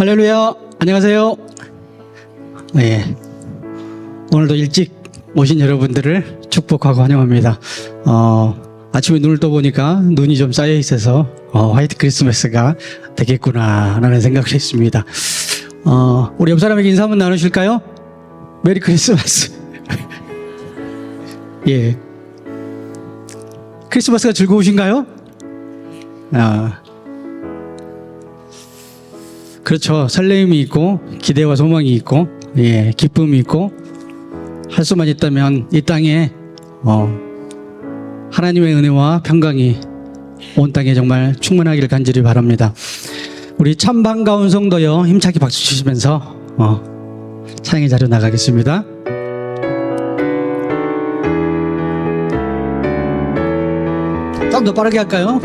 할렐루야. 안녕하세요. 네, 오늘도 일찍 오신 여러분들을 축복하고 환영합니다. 아침에 눈을 떠보니까 눈이 좀 쌓여 있어서 화이트 크리스마스가 되겠구나 라는 생각을 했습니다. 우리 옆 사람에게 인사 한번 나누실까요? 메리 크리스마스. 예, 크리스마스가 즐거우신가요? 그렇죠. 설렘이 있고 기대와 소망이 있고, 예, 기쁨이 있고, 할 수만 있다면 이 땅에 하나님의 은혜와 평강이 온 땅에 정말 충만하기를 간절히 바랍니다. 우리 참 반가운 성도여 힘차게 박수 치시면서 찬양의 자리로 나가겠습니다. 좀 더 빠르게 할까요?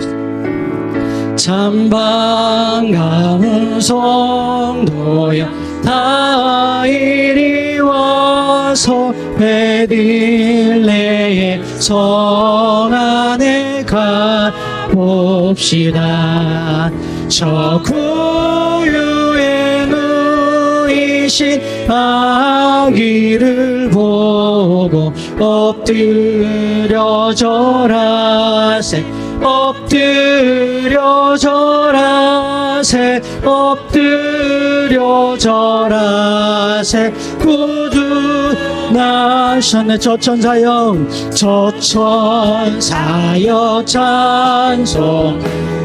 참 반가운 성도여 다 이리 와서 베들레헴 성 안에 가봅시다. 저 구유에 누이신 아기를 보고 엎드려 절하세. 엎드려 절하세. 엎드려 절하세. 구주 나셨네. 저천사여 저천사여 찬송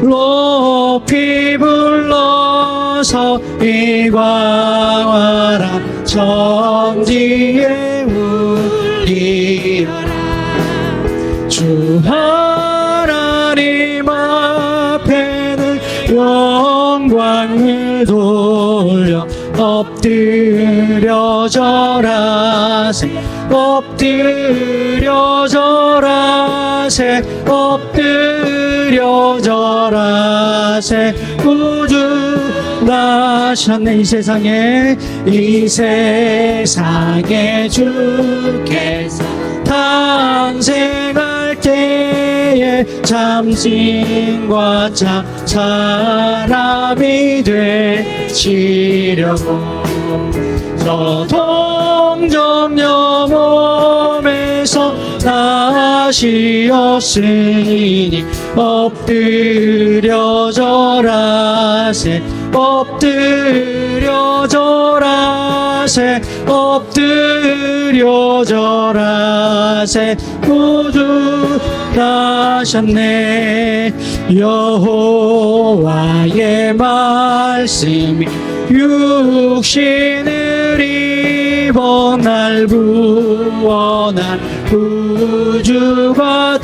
높이 불러서 이광화라 정지에 울리라. 주 하나님 앞에는 영광을 돌려 엎드려 절하세. 엎드려 절하세. 엎드려 절하세. 구주 나셨네. 이 세상에 주께서 탄생할 때에 참신과 참 사람이 되시려고 저 동정녀 몸에서 나시었으니 엎드려 절하세. 엎드려 절하세. 엎드려 절하세. 구주 나셨네. 여호와의 말씀이 육신을 입어 날 구원한 구주가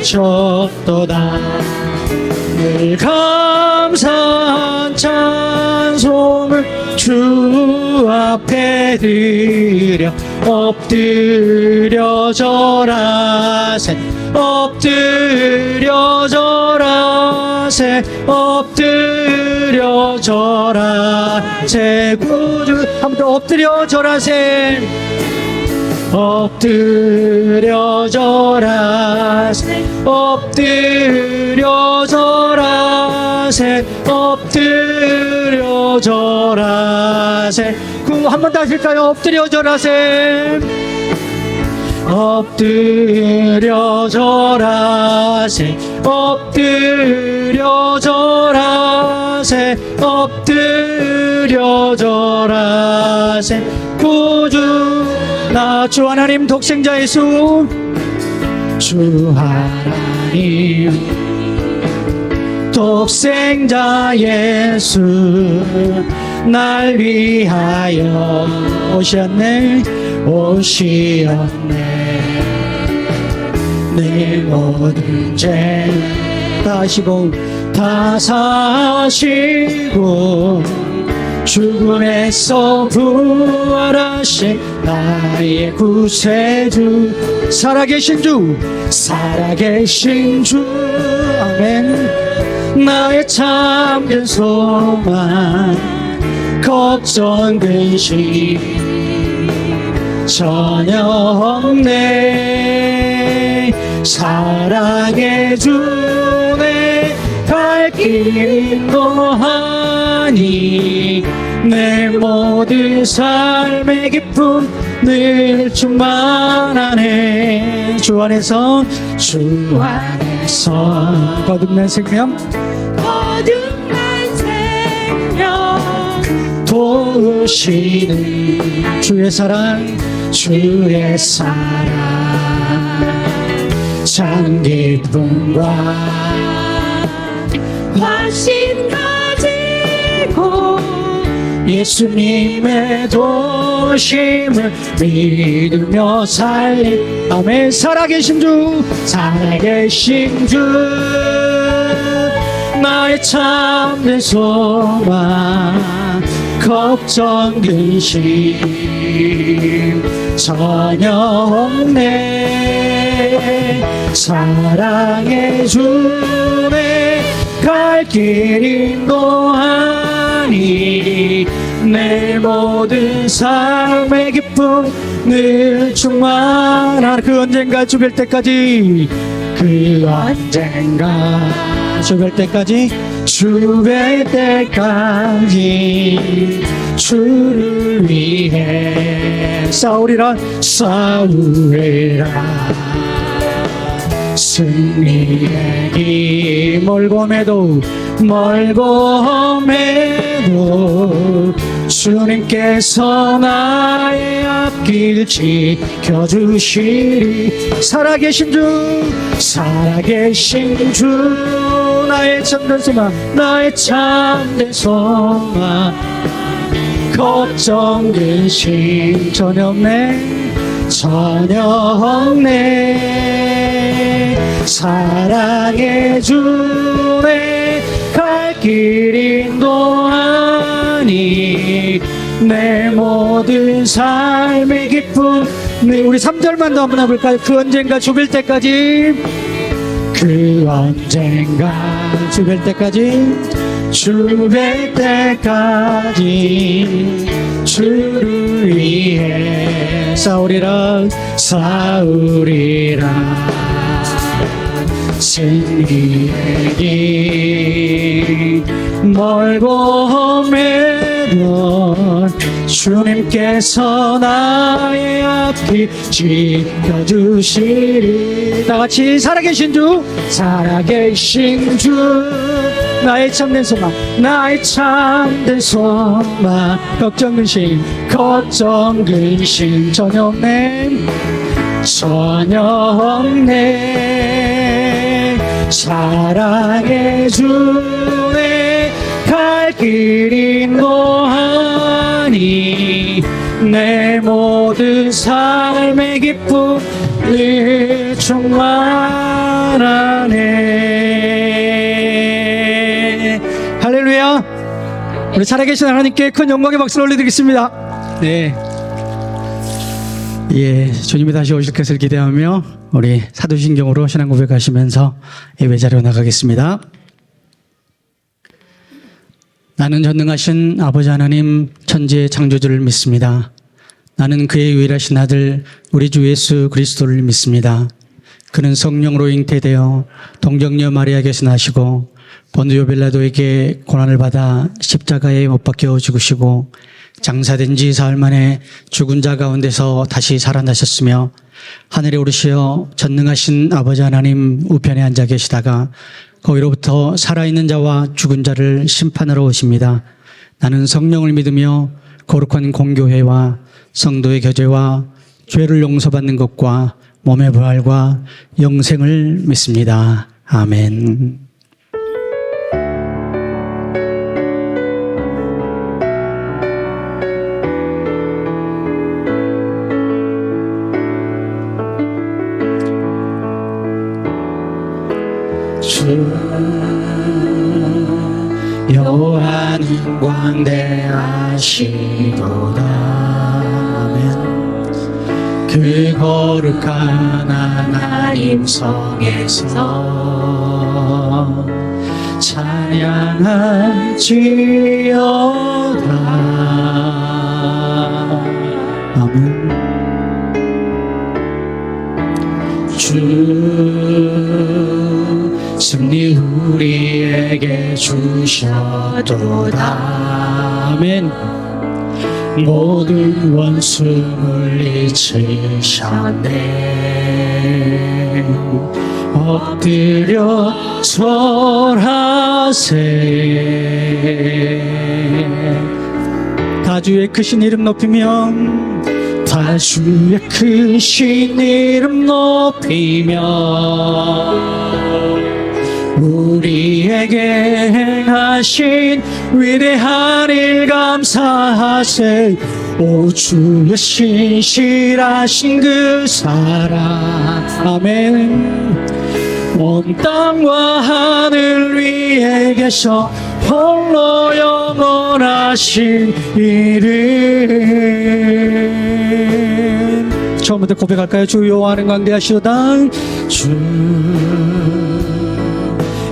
되셨도다. 늘 감사한 찬송을 주 앞에 드려 엎드려 절하세. 엎드려 절하세. 엎드려 절하세. 구주 한 번 더 엎드려 절하세. 엎드려 절하세. 엎드려 절하세. 엎드려 절하세. 한 번 더 하실까요? 엎드려 절하세. 엎드려 절하세. 엎드려 절하세. 엎드려 절하세. 구주 나 주 하나님 독생자 예수. 주 하나님 독생자 예수 날 위하여 오셨네. 내 모든 죄 다 사시고 죽음에서 부활하신 나의 구세주 살아계신 주 아멘. 나의 참된 소망 걱정 근심 전혀 없네. 사랑의 주 내 갈 길 길 인도하니 내 모든 삶의 기쁨 늘 충만하네. 주 안에서 거듭난 생명 도우시는 주의 사랑 참 기쁨과 화신 가지고 예수님의 도심을 믿으며 살림. 아멘. 살아계신 주 나의 참된 소망 걱정 근심 전혀 없네. 사랑의 주내 갈 길 인도하니 내 모든 삶의 기쁨 늘 충만한 그 언젠가 죽을 때까지 주를 위해 싸우리라 승리의 길 멀고 매도 주님께서 나의 앞길 지켜주시리. 살아계신 주 나의 참된 소망 걱정 근심 전혀 없네. 사랑의 주내 갈 길 인도하니 내 모든 삶의 기쁨. 네, 우리 3절만 더 한번 해볼까요? 그 언젠가 죽을 때까지 주를 위해 싸우리라 승리의 길 멀고 매도 주님께서 나의 앞길 지켜주시리. 다같이 살아계신 주 나의 참된 소망 걱정 근심 전혀 없네. 사랑의 주내 갈 길 인도하니 내 모든 삶의 기쁨 늘 충만하네. 할렐루야. 우리 살아계신 하나님께 큰 영광의 박수를 올려드리겠습니다. 네. 예, 주님이 다시 오실 것을 기대하며 우리 사도신경으로 신앙 고백하시면서 예배 자리로 나가겠습니다. 나는 전능하신 아버지 하나님 천지의 창조주를 믿습니다. 나는 그의 유일하신 아들 우리 주 예수 그리스도를 믿습니다. 그는 성령으로 잉태되어 동정녀 마리아에게서 나시고 본디오 빌라도에게 고난을 받아 십자가에 못 박혀 죽으시고 장사된 지 사흘 만에 죽은 자 가운데서 다시 살아나셨으며 하늘에 오르시어 전능하신 아버지 하나님 우편에 앉아 계시다가 거기로부터 살아있는 자와 죽은 자를 심판하러 오십니다. 나는 성령을 믿으며 거룩한 공교회와 성도의 교제와 죄를 용서받는 것과 몸의 부활과 영생을 믿습니다. 아멘. 여호와는 광대하시도다. 아멘. 그 거룩한 하나님 성에서 찬양할지어다. 아멘. 주 승리 우리에게 주셨도다. 아멘. 모든 원수 물리치셨네. 엎드려 절하세. 다주의 크신 이름 높이며, 다주의 크신 이름 높이며, 우리에게 행하신 위대한 일 감사하세. 오 주의 신실하신 그 사랑. 아멘. 온 땅과 하늘 위에 계셔 홀로 영원하신 이름. 처음부터 고백할까요? 주 여호와는 광대하시도다. 주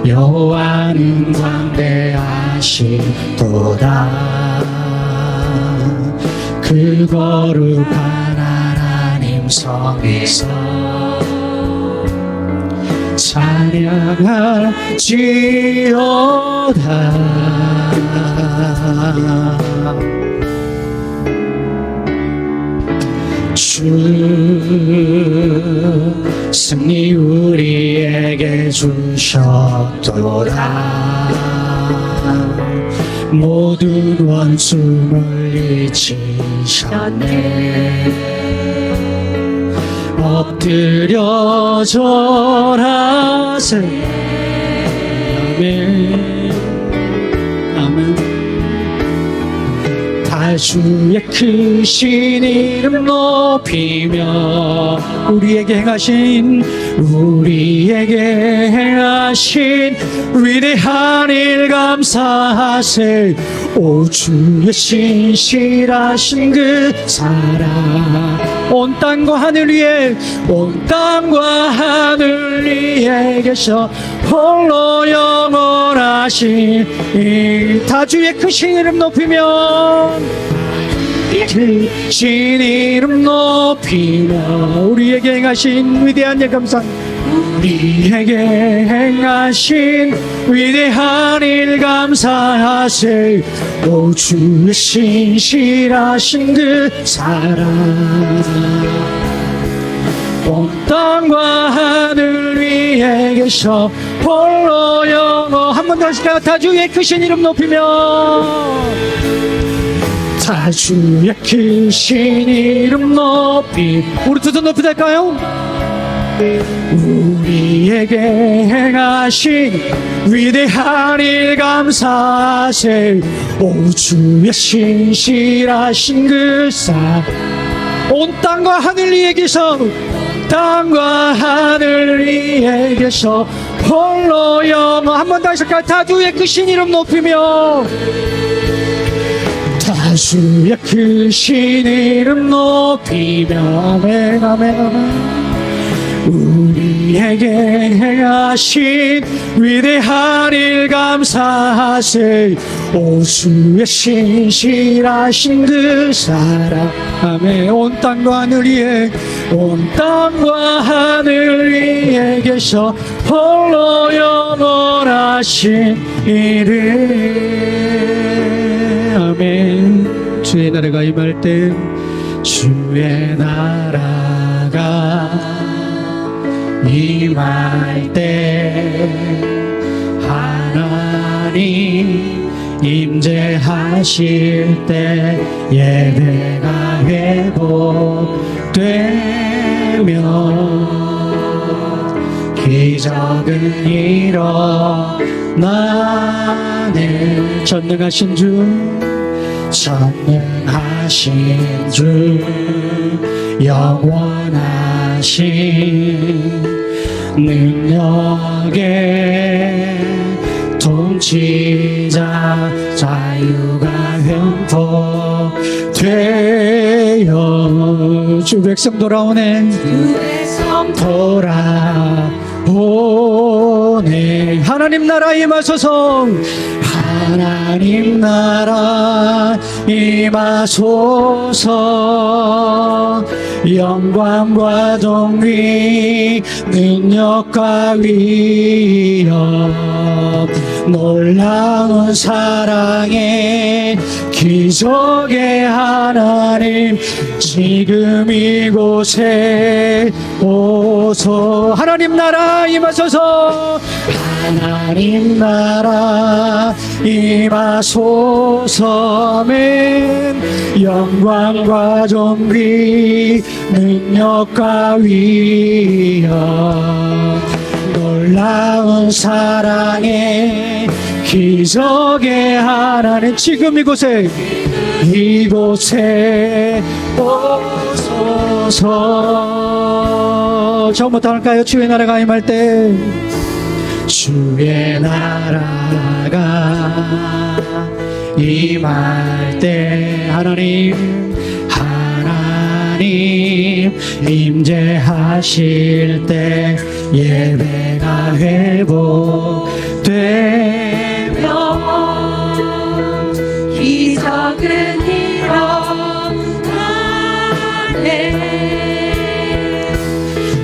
여호와는 광대하시도다. 그 거룩한 하나님 성에서 찬양할지어다. 주 승리 우리에게 주셨도다. 모든 원수 물리치셨네. 엎드려 절하세. 아멘. 아멘. 다주의 크신 이름 높이며, 우리에게 행하신 위대한 일 감사하세. 오 주의 신실하신 그 사랑. 온 땅과 하늘 위에 계셔 홀로 영원하신 이 다주의 크신 이름 높이며, 크신 이름 높이며, 우리에게 행하신 위대한 일 감사. 우리에게 행하신 위대한 일 감사하세. 오 주의 신실하신 그 사랑. 온 땅과 하늘 위에 계셔 홀로 영원. 한 번 더 하실까요? 다주의 크신 이름 높이며, 다주의 크신 이름 높이. 우리 두 손 높이 될까요? 우리에게 행하신 위대한 일 감사하세. 오 주의 신실하신 그 사랑. 온 땅과 하늘 위에 계셔 홀로 영원. 한 번 더 하실까요? 다주의 크신 이름 높이며, 다주의 크신 이름 높이며. 아멘 아멘 아멘. 우리에게 행하신 위대한 일 감사하세. 오 주의 신실하신 그 사랑. 아멘. 온 땅과 하늘 위에 계셔 홀로 영원하신 이름. 아멘. 주의 나라가 임할 때, 주의 나라가 임할 때, 하나님 임재하실 때, 예배가 회복되며 기적은 일어나네. 전능하신 주 영원하신 능력의 통치자, 자유가 횡포되어. 주 백성 돌아오네. 돌아오네. 하나님 나라 임하소서. 하나님 나라 임하소서. 영광과 존귀 능력과 위엄 놀라운 사랑의 기적의 하나님 지금 이곳에 오소. 하나님 나라 임하소서. 하나님 나라 임하소서는 영광과 존귀 능력과 위엄 놀라운 사랑의 기적의 하나님 지금 이곳에 오소서. 처음부터 할까요? 주의 나라가 임할 때 주의 나라가 임할 때 하나님 임재하실 때 예배가 회복되며 기적은 일어나네.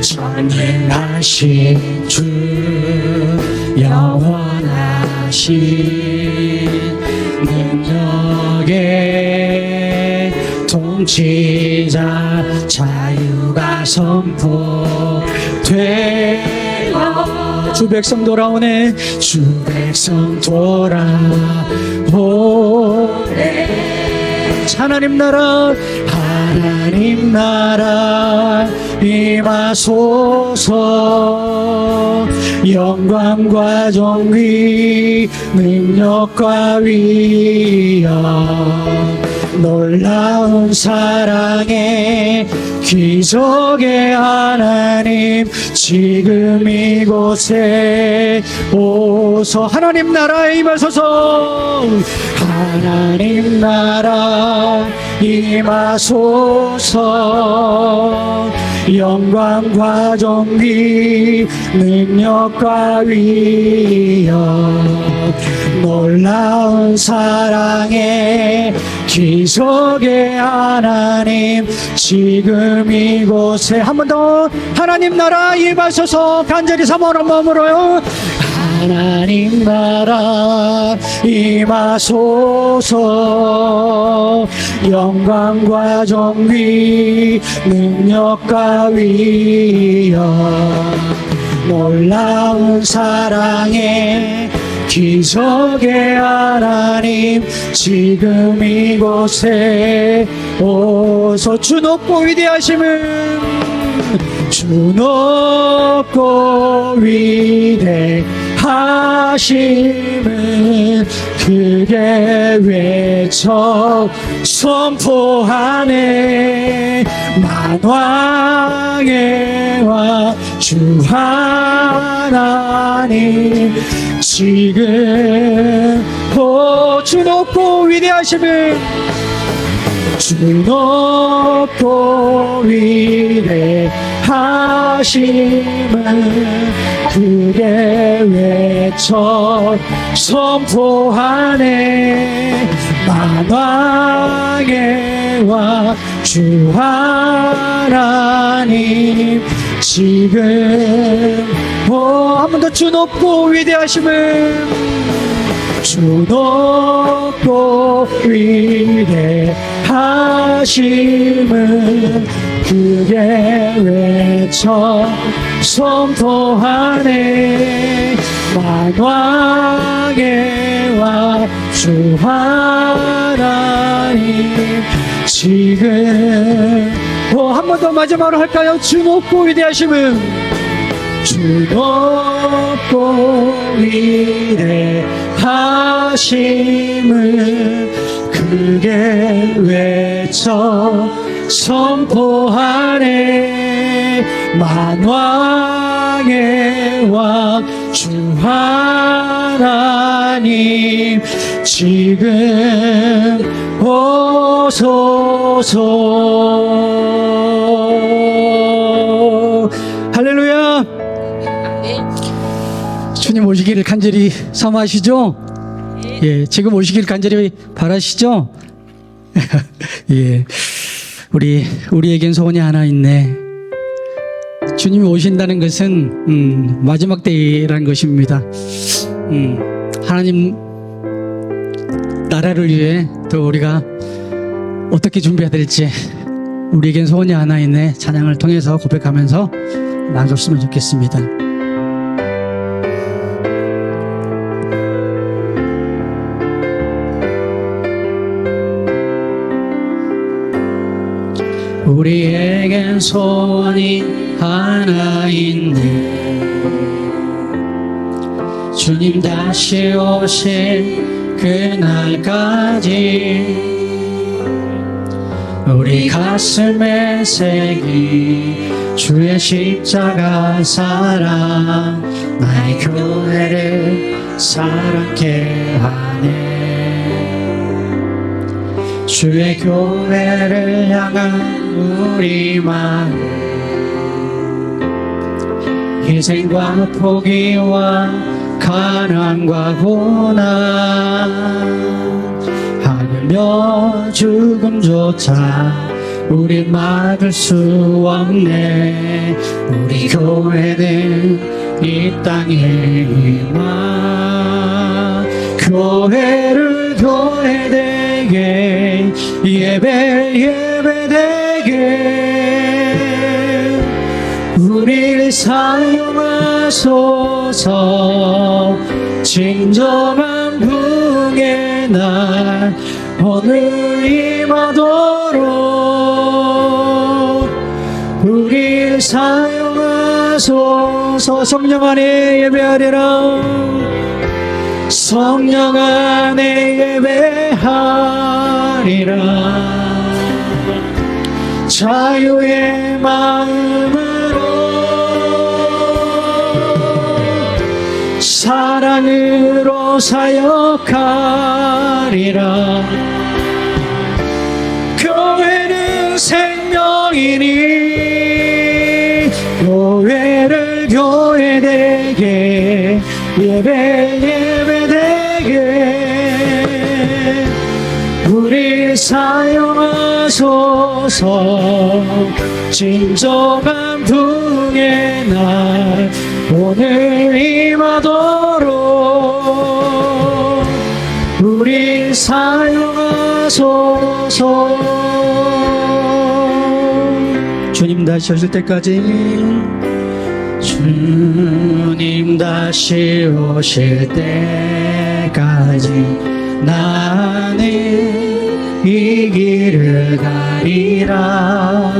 전능하신 주 영원하신 능력의 통치자 자유가 선포되어 주 백성 돌아오네. 주 백성 돌아오네. 하나님 나라 임하소서. 영광과 존귀 능력과 위엄 놀라운 사랑의 기적의 하나님 지금 이곳에 오소. 하나님 나라 임하소서. 하나님 나라 임하소서. 영광과 존귀 능력과 위엄 놀라운 사랑의 기적의 하나님 지금 이곳에 한 번 더 하나님 나라 임하소서. 간절히 사모하는 마음으로요. 하나님 나라 임하소서. 영광과 존귀 능력과 위엄 놀라운 사랑의 기적의 하나님 지금 이곳에 오소. 주 높고 위대하심은 주 높고 위대하심은 크게 외쳐 선포하네. 만왕의 왕 주 하나님 지금 주 높고 위대하심은 주 높고 위대하심은 크게 외쳐 선포하네. 만왕의 왕 주 하나님 지금 한 번 더 주 높고 위대하심은 주 높고 위대하심은 크게 외쳐 선포하네. 만왕의 왕 주 하나님 지금 한 번 더 마지막으로 할까요? 주 높고 위대하심은 주 높고 위대하심은 크게 외쳐 선포하네. 만왕의 왕 주 하나님 지금 오소서. 할렐루야. 주님 오시기를 간절히 사모하시죠? 예, 지금 오시길 간절히 바라시죠? 예. 우리에겐 소원이 하나 있네. 주님이 오신다는 것은 마지막 때라는 것입니다. 하나님 나라를 위해 또 우리가 어떻게 준비해야 될지 우리에겐 소원이 하나 있네. 찬양을 통해서 고백하면서 나눴으면 좋겠습니다. 우리에겐 소원이 하나 있네. 주님 다시 오실 그날까지 우리 가슴에 새긴 주의 십자가 사랑, 나의 교회를 사랑케 하네. 주의 교회를 향한 우리 마음, 희생과 포기와 가난과 고난, 하늘며 죽음조차 우리 막을 수 없네. 우리 교회는 이 땅의 희망, 교회를 교회되게, 예배되게 우리를 사용하소서. 진정한 부흥의 날 오늘 임하도록 우리를 사용하소서. 성령 안에 예배하리라. 성령 안에 예배하리라. 자유의 마음으로 사랑으로 사역하리라. 교회는 생명이니 교회를 교회되게, 예배되게 우리 사용하소서. 진정한 부흥의 날 오늘 임하도록 우리 사용하소서. 주님 다시 오실 때까지, 주님 다시 오실 때까지 나는 이 길을 가리라.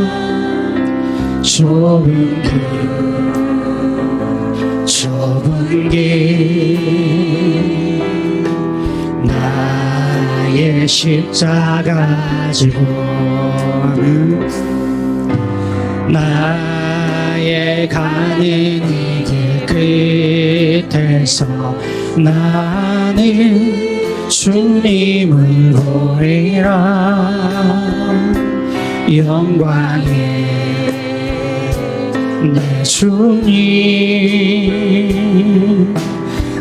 좁은 길 나의 십자가 지고 나의 가는 이 길 끝에서 나는 주님을 보리라. 영광의 내 주님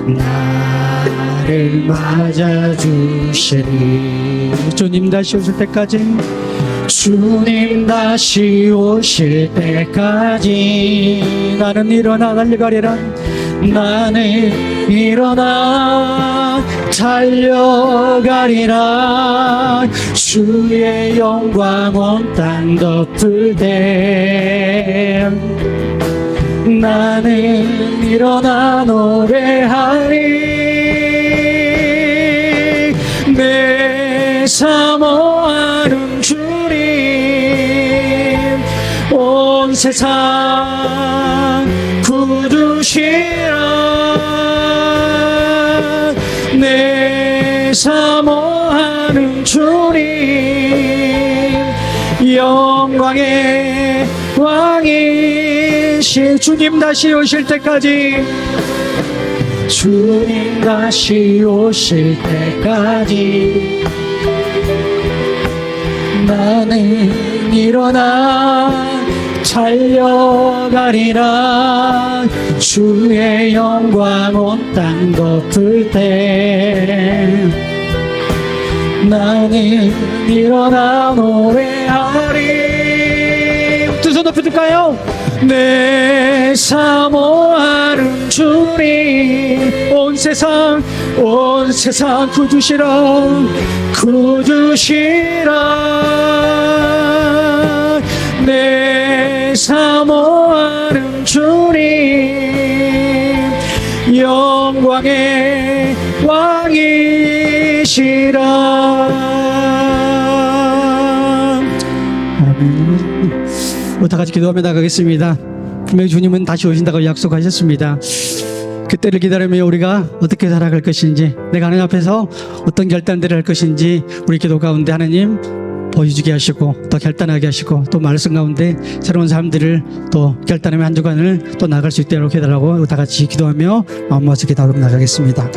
나를 맞아주시리. 주님 다시 오실 때까지, 주님 다시 오실 때까지 나는 일어나 달려가리라. 나는 일어나 달려가리라. 주의 영광 온 땅 덮을 때 나는 일어나 노래하리. 내 사모하는 주님 온 세상 구주시라. 내 사모하는 주님 영광의 왕이시. 주님 다시 오실 때까지, 주님 다시 오실 때까지 나는 일어나 달려가리라. 주의 영광 온 땅 덮을 때 나는 일어나 노래하리. 두 손 높이 들까요? 내 사모하는 주님, 온 세상 구주시라 내 사모하는 주님, 영광의 왕이시라. 아멘. 다 같이 기도하며 나가겠습니다. 분명히 주님은 다시 오신다고 약속하셨습니다. 그때를 기다리며 우리가 어떻게 살아갈 것인지, 내가 하나님 앞에서 어떤 결단들을 할 것인지 우리 기도 가운데 하나님 보여주게 하시고 또 결단하게 하시고 또 말씀 가운데 새로운 삶들을 또 결단하며 한 주간을 또 나갈 수 있도록 해달라고 다 같이 기도하며 마음 모아서 기도하며 나가겠습니다.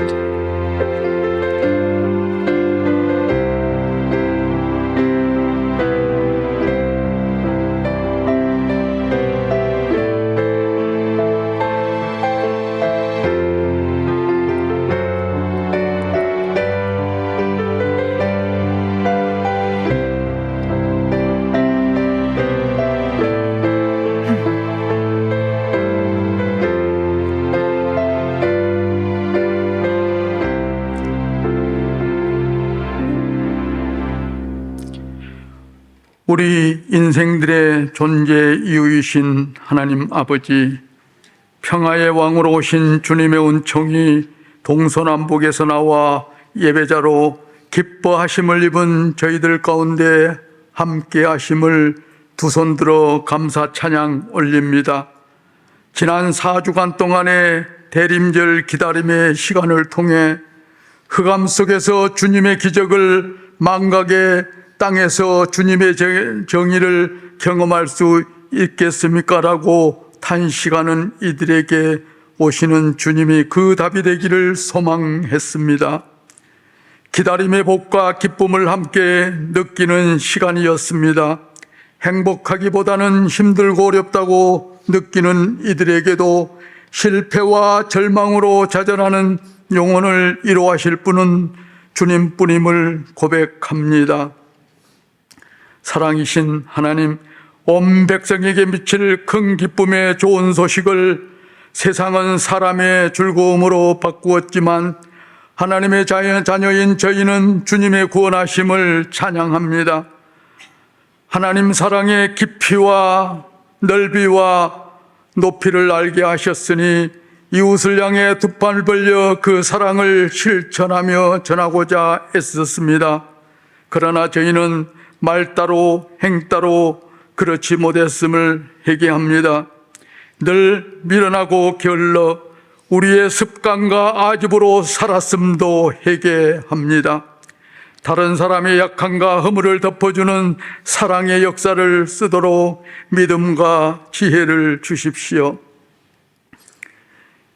우리 인생들의 존재 이유이신 하나님 아버지, 평화의 왕으로 오신 주님의 은총이 동서남북에서 나와 예배자로 기뻐하심을 입은 저희들 가운데 함께 하심을 두 손 들어 감사 찬양 올립니다. 지난 4주간 동안의 대림절 기다림의 시간을 통해 흑암 속에서 주님의 기적을, 망각의 땅에서 주님의 정의를 경험할 수 있겠습니까? 라고 탄 시간은 이들에게 오시는 주님이 그 답이 되기를 소망했습니다. 기다림의 복과 기쁨을 함께 느끼는 시간이었습니다. 행복하기보다는 힘들고 어렵다고 느끼는 이들에게도 실패와 절망으로 좌절하는 영혼을 위로하실 분은 주님뿐임을 고백합니다. 사랑이신 하나님, 온 백성에게 미칠 큰 기쁨의 좋은 소식을 세상은 사람의 즐거움으로 바꾸었지만 하나님의 자녀인 저희는 주님의 구원하심을 찬양합니다. 하나님 사랑의 깊이와 넓이와 높이를 알게 하셨으니 이웃을 향해 두 팔 벌려 그 사랑을 실천하며 전하고자 애썼습니다. 그러나 저희는 말 따로 행 따로 그렇지 못했음을 회개합니다. 늘 미련하고 게을러 우리의 습관과 아집으로 살았음도 회개합니다. 다른 사람의 약함과 허물을 덮어주는 사랑의 역사를 쓰도록 믿음과 지혜를 주십시오.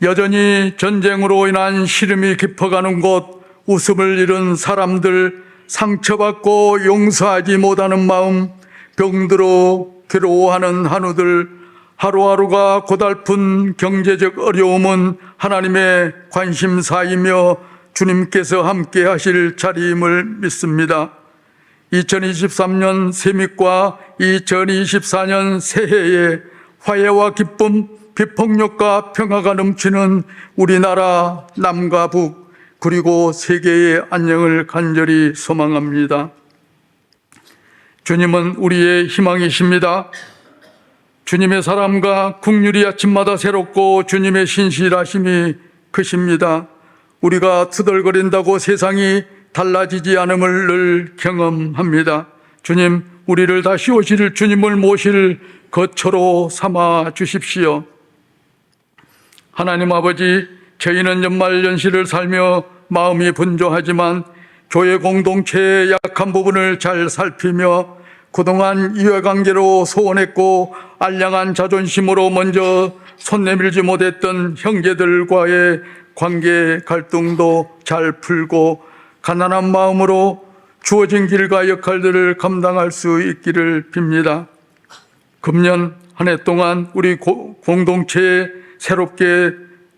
여전히 전쟁으로 인한 시름이 깊어가는 곳, 웃음을 잃은 사람들, 상처받고 용서하지 못하는 마음, 병들어 괴로워하는 한우들, 하루하루가 고달픈 경제적 어려움은 하나님의 관심사이며 주님께서 함께 하실 자리임을 믿습니다. 2023년 새밑과 2024년 새해에 화해와 기쁨, 비폭력과 평화가 넘치는 우리나라 남과 북 그리고 세계의 안녕을 간절히 소망합니다. 주님은 우리의 희망이십니다. 주님의 사랑과 긍휼이 아침마다 새롭고 주님의 신실하심이 크십니다. 우리가 투덜거린다고 세상이 달라지지 않음을 늘 경험합니다. 주님, 우리를 다시 오실 주님을 모실 거처로 삼아 주십시오. 하나님 아버지, 저희는 연말연시를 살며 마음이 분주하지만 교회 공동체의 약한 부분을 잘 살피며 그동안 이해관계로 소원했고 알량한 자존심으로 먼저 손 내밀지 못했던 형제들과의 관계 갈등도 잘 풀고 가난한 마음으로 주어진 길과 역할들을 감당할 수 있기를 빕니다. 금년 한 해 동안 우리 공동체에 새롭게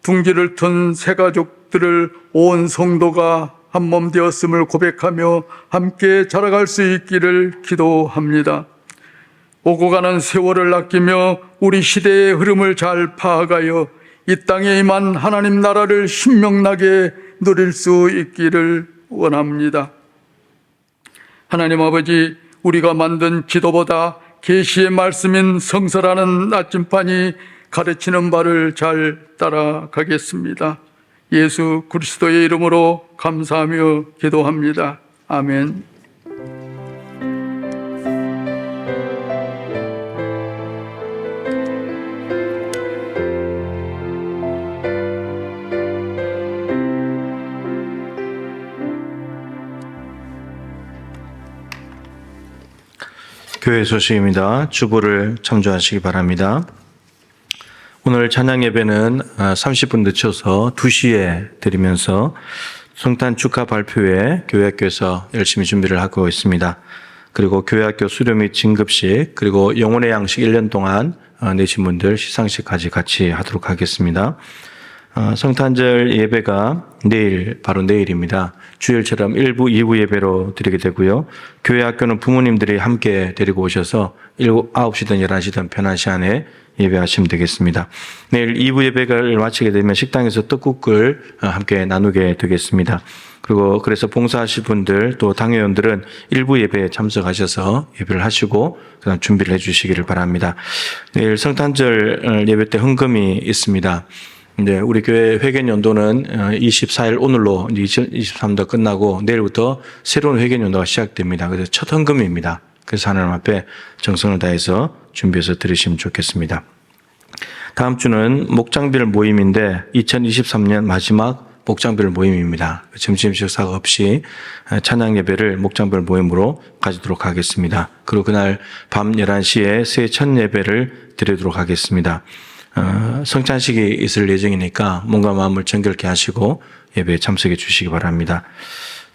둥지를 튼 새 가족들을 온 성도가 한 몸 되었음을 고백하며 함께 자라갈 수 있기를 기도합니다. 오고 가는 세월을 아끼며 우리 시대의 흐름을 잘 파악하여 이 땅에 임한 하나님 나라를 신명나게 누릴 수 있기를 원합니다. 하나님 아버지, 우리가 만든 지도보다 계시의 말씀인 성서라는 나침반이 가르치는 바를 잘 따라가겠습니다. 예수 그리스도의 이름으로 감사하며 기도합니다. 아멘. 교회 소식입니다. 주보를 참조하시기 바랍니다. 오늘 찬양 예배는 30분 늦춰서 2시에 드리면서 성탄 축하 발표회 교회학교에서 열심히 준비를 하고 있습니다. 그리고 교회학교 수료 및 진급식, 그리고 영혼의 양식 1년 동안 내신 분들 시상식까지 같이 하도록 하겠습니다. 성탄절 예배가 내일, 바로 내일입니다. 주일처럼 1부, 2부 예배로 드리게 되고요. 교회 학교는 부모님들이 함께 데리고 오셔서 9시든 11시든 편한 시간에 예배하시면 되겠습니다. 내일 2부 예배를 마치게 되면 식당에서 떡국을 함께 나누게 되겠습니다. 그리고 그래서 봉사하실 분들 또 당회원들은 1부 예배에 참석하셔서 예배를 하시고 그다음 준비를 해 주시기를 바랍니다. 내일 성탄절 예배 때 헌금이 있습니다. 네, 우리 교회 회견 연도는 24일 오늘로 2023도 끝나고 내일부터 새로운 회견 연도가 시작됩니다. 그래서 첫 헌금입니다. 그래서 하나님 앞에 정성을 다해서 준비해서 드리시면 좋겠습니다. 다음 주는 목장별 모임인데 2023년 마지막 목장별 모임입니다. 점심 식사 없이 찬양 예배를 목장별 모임으로 가지도록 하겠습니다. 그리고 그날 밤 11시에 새해 첫 예배를 드리도록 하겠습니다. 성찬식이 있을 예정이니까 몸과 마음을 정결케 하시고 예배에 참석해 주시기 바랍니다.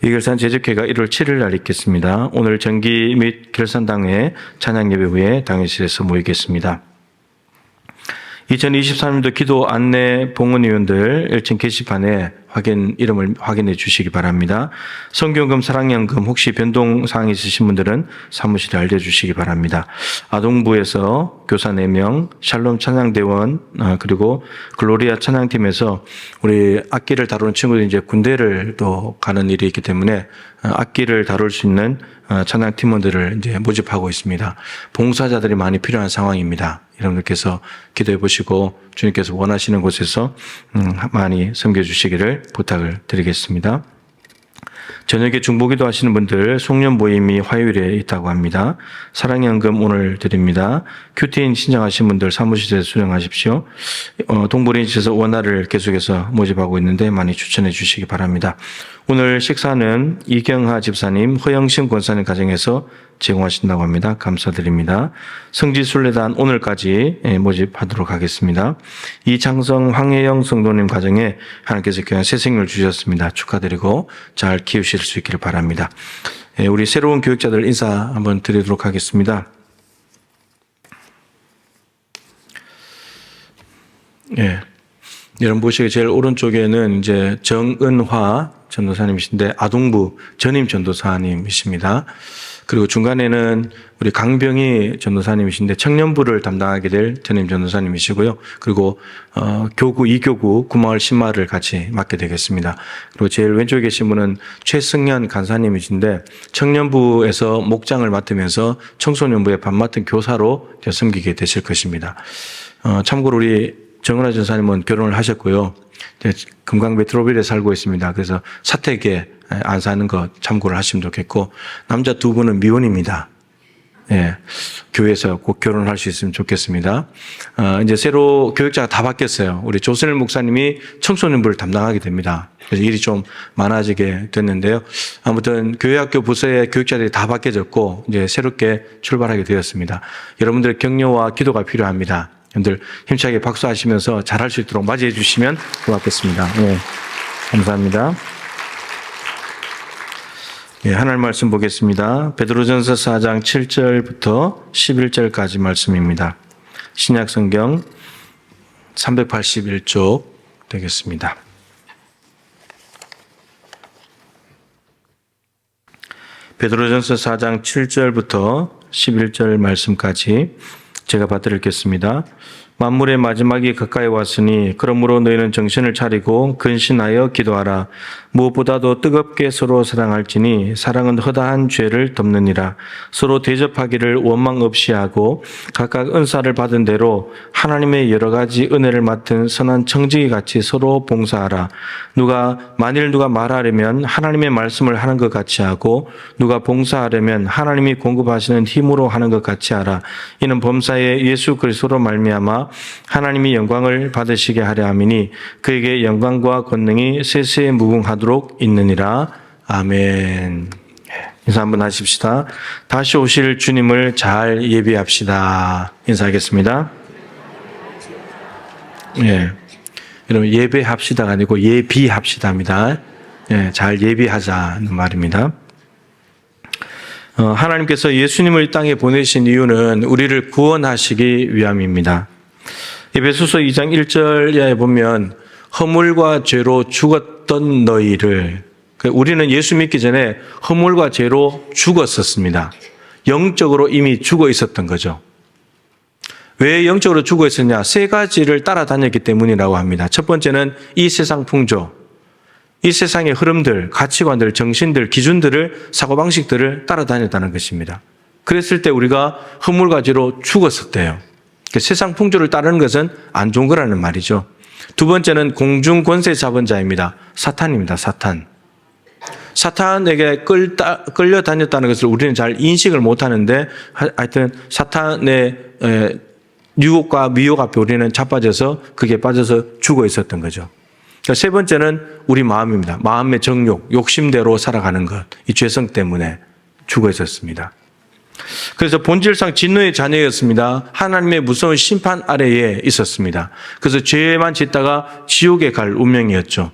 이결산 제적회가 1월 7일 날 있겠습니다. 오늘 정기 및 결산당회 찬양 예배 후에 당회실에서 모이겠습니다. 2023년도 기도 안내 봉헌위원들 1층 게시판에 이름을 확인해 주시기 바랍니다. 성경금, 사랑연금 혹시 변동사항이 있으신 분들은 사무실에 알려주시기 바랍니다. 아동부에서 교사 4명, 샬롬 찬양대원, 그리고 글로리아 찬양팀에서 우리 악기를 다루는 친구들이 이제 군대를 또 가는 일이 있기 때문에 악기를 다룰 수 있는 찬양 팀원들을 이제 모집하고 있습니다. 봉사자들이 많이 필요한 상황입니다. 여러분들께서 기도해 보시고 주님께서 원하시는 곳에서 많이 섬겨 주시기를 부탁을 드리겠습니다. 저녁에 중보기도 하시는 분들 송년 모임이 화요일에 있다고 합니다. 사랑연금 오늘 드립니다. 큐티인 신청하신 분들 사무실에 수령하십시오. 동부린치에서 원화를 계속해서 모집하고 있는데 많이 추천해 주시기 바랍니다. 오늘 식사는 이경하 집사님, 허영심 권사님 가정에서 제공하신다고 합니다. 감사드립니다. 성지순례단 오늘까지 모집하도록 하겠습니다. 이창성, 황혜영 성도님 가정에 하나님께서 귀한 새 생명을 주셨습니다. 축하드리고 잘 키우실 수 있기를 바랍니다. 우리 새로운 교육자들 인사 한번 드리도록 하겠습니다. 여러분 보시기에 제일 오른쪽에는 이제 정은화 전도사님이신데 아동부 전임 전도사님이십니다. 그리고 중간에는 우리 강병희 전도사님이신데 청년부를 담당하게 될 전임 전도사님이시고요. 그리고 교구 2교구 구마을 신마를 같이 맡게 되겠습니다. 그리고 제일 왼쪽에 계신 분은 최승현 간사님이신데 청년부에서 목장을 맡으면서 청소년부에 밥 맡은 교사로 섬기게 되실 것입니다. 참고로 우리 정은하 전사님은 결혼을 하셨고요. 금강 메트로빌에 살고 있습니다. 그래서 사택에 안 사는 거 참고를 하시면 좋겠고, 남자 2분은 미혼입니다. 교회에서 꼭 결혼할 수 있으면 좋겠습니다. 이제 새로 교육자가 다 바뀌었어요. 우리 조선일 목사님이 청소년부를 담당하게 됩니다. 그래서 일이 좀 많아지게 됐는데요. 아무튼 교회학교 부서의 교육자들이 다 바뀌어졌고, 이제 새롭게 출발하게 되었습니다. 여러분들의 격려와 기도가 필요합니다. 여러분들 힘차게 박수하시면서 잘할 수 있도록 맞이해 주시면 고맙겠습니다. 감사합니다. 하나님 말씀 보겠습니다. 베드로전서 4장 7절부터 11절까지 말씀입니다. 신약성경 381쪽 되겠습니다. 베드로전서 4장 7절부터 11절 말씀까지 제가 받들겠습니다. 만물의 마지막이 가까이 왔으니 그러므로 너희는 정신을 차리고 근신하여 기도하라. 무엇보다도 뜨겁게 서로 사랑할지니 사랑은 허다한 죄를 덮느니라. 서로 대접하기를 원망 없이 하고 각각 은사를 받은 대로 하나님의 여러 가지 은혜를 맡은 선한 청지기 같이 서로 봉사하라. 만일 누가 말하려면 하나님의 말씀을 하는 것 같이 하고 누가 봉사하려면 하나님이 공급하시는 힘으로 하는 것 같이 하라. 이는 범사에 예수 그리스도로 말미암아 하나님이 영광을 받으시게 하려 함이니 그에게 영광과 권능이 세세에 무궁하도록 있느니라. 아멘. 인사 한번 하십시다. 다시 오실 주님을 잘 예비합시다. 인사하겠습니다. 예. 여러분, 예배합시다가 아니고 예비합시다입니다. 예, 잘 예비하자는 말입니다. 하나님께서 예수님을 이 땅에 보내신 이유는 우리를 구원하시기 위함입니다. 에베소서 2장 1절에 보면 허물과 죄로 죽었던 너희를, 우리는 예수 믿기 전에 허물과 죄로 죽었었습니다. 영적으로 이미 죽어 있었던 거죠. 왜 영적으로 죽어 있었냐? 세 가지를 따라다녔기 때문이라고 합니다. 첫 번째는 이 세상 풍조, 이 세상의 흐름들, 가치관들, 정신들, 기준들을, 사고방식들을 따라다녔다는 것입니다. 그랬을 때 우리가 허물과 죄로 죽었었대요. 세상 풍조를 따르는 것은 안 좋은 거라는 말이죠. 두 번째는 공중 권세 잡은 자입니다. 사탄입니다. 사탄에게 끌려다녔다는 것을 우리는 잘 인식을 못하는데 하여튼 사탄의 유혹과 미혹 앞에 우리는 자빠져서 그게 빠져서 죽어 있었던 거죠. 세 번째는 우리 마음입니다. 마음의 정욕, 욕심대로 살아가는 것, 이 죄성 때문에 죽어 있었습니다. 그래서 본질상 진노의 자녀였습니다. 하나님의 무서운 심판 아래에 있었습니다. 그래서 죄만 짓다가 지옥에 갈 운명이었죠.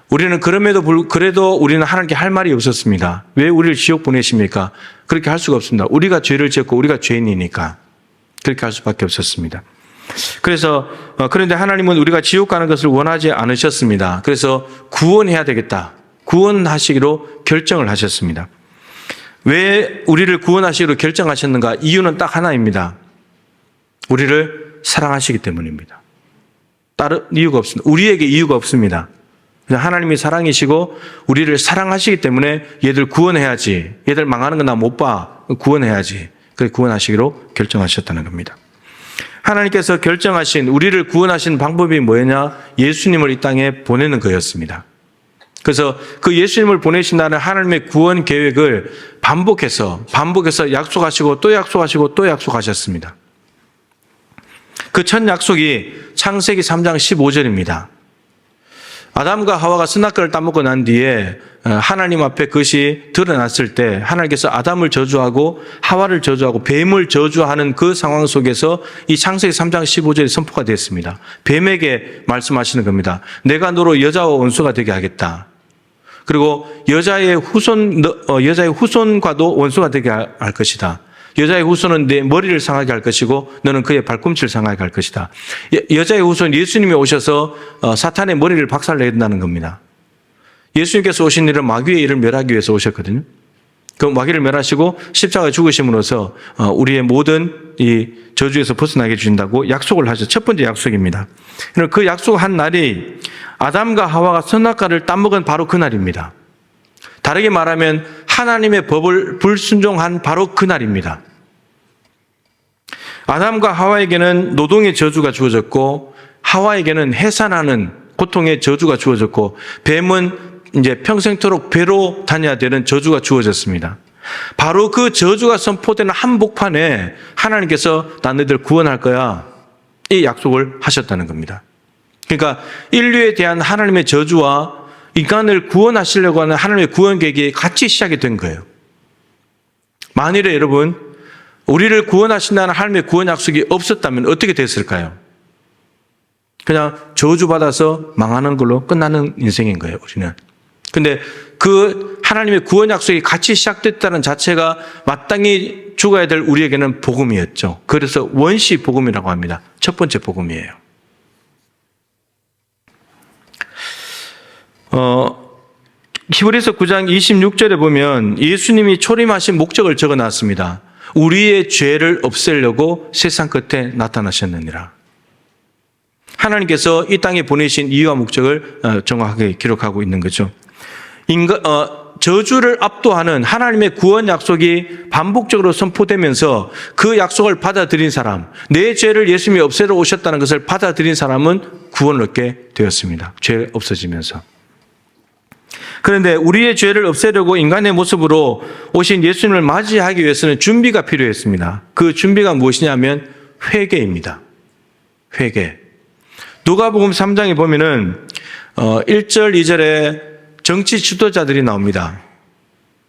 우리는 그래도 우리는 하나님께 할 말이 없었습니다. 왜 우리를 지옥 보내십니까? 그렇게 할 수가 없습니다. 우리가 죄를 지었고 우리가 죄인이니까 그렇게 할 수밖에 없었습니다. 그런데 하나님은 우리가 지옥 가는 것을 원하지 않으셨습니다. 그래서 구원해야 되겠다. 구원하시기로 결정을 하셨습니다. 왜 우리를 구원하시기로 결정하셨는가? 이유는 딱 하나입니다. 우리를 사랑하시기 때문입니다. 다른 이유가 없습니다. 우리에게 이유가 없습니다. 그냥 하나님이 사랑이시고 우리를 사랑하시기 때문에 얘들 구원해야지. 얘들 망하는 거 나 못 봐. 구원해야지. 그래서 구원하시기로 결정하셨다는 겁니다. 하나님께서 결정하신 우리를 구원하신 방법이 뭐였냐? 예수님을 이 땅에 보내는 거였습니다. 그래서 그 예수님을 보내신다는 하나님의 구원 계획을 반복해서 약속하시고 또 약속하시고 또 약속하셨습니다. 그 첫 약속이 창세기 3장 15절입니다. 아담과 하와가 선악과를 따먹고 난 뒤에 하나님 앞에 그것이 드러났을 때 하나님께서 아담을 저주하고 하와를 저주하고 뱀을 저주하는 그 상황 속에서 이 창세기 3장 15절이 선포가 됐습니다. 뱀에게 말씀하시는 겁니다. 내가 너로 여자와 원수가 되게 하겠다. 그리고 여자의 후손과도 원수가 되게 할 것이다. 여자의 후손은 내 머리를 상하게 할 것이고 너는 그의 발꿈치를 상하게 할 것이다. 여자의 후손 예수님이 오셔서 사탄의 머리를 박살내야 된다는 겁니다. 예수님께서 오신 일은 마귀의 일을 멸하기 위해서 오셨거든요. 그 마귀를 멸하시고 십자가에 죽으심으로써 우리의 모든 이 저주에서 벗어나게 해주신다고 약속을 하셨죠. 첫 번째 약속입니다. 그 약속한 날이 아담과 하와가 선악과를 따먹은 바로 그 날입니다. 다르게 말하면 하나님의 법을 불순종한 바로 그 날입니다. 아담과 하와에게는 노동의 저주가 주어졌고 하와에게는 해산하는 고통의 저주가 주어졌고 뱀은 이제 평생토록 배로 다녀야 되는 저주가 주어졌습니다. 바로 그 저주가 선포되는 한복판에 하나님께서 나 너희들 구원할 거야 이 약속을 하셨다는 겁니다. 그러니까 인류에 대한 하나님의 저주와 인간을 구원하시려고 하는 하나님의 구원 계획이 같이 시작이 된 거예요. 만일에 여러분 우리를 구원하신다는 하나님의 구원 약속이 없었다면 어떻게 됐을까요? 그냥 저주받아서 망하는 걸로 끝나는 인생인 거예요, 우리는. 근데 그 하나님의 구원 약속이 같이 시작됐다는 자체가 마땅히 죽어야 될 우리에게는 복음이었죠. 그래서 원시 복음이라고 합니다. 첫 번째 복음이에요. 히브리서 9장 26절에 보면 예수님이 초림하신 목적을 적어놨습니다. 우리의 죄를 없애려고 세상 끝에 나타나셨느니라. 하나님께서 이 땅에 보내신 이유와 목적을 정확하게 기록하고 있는 거죠. 저주를 압도하는 하나님의 구원 약속이 반복적으로 선포되면서 그 약속을 받아들인 사람, 내 죄를 예수님이 없애러 오셨다는 것을 받아들인 사람은 구원을 얻게 되었습니다. 죄 없어지면서. 그런데 우리의 죄를 없애려고 인간의 모습으로 오신 예수님을 맞이하기 위해서는 준비가 필요했습니다. 그 준비가 무엇이냐면 회개입니다. 회개. 누가복음 3장에 보면은 1절, 2절에 정치 지도자들이 나옵니다.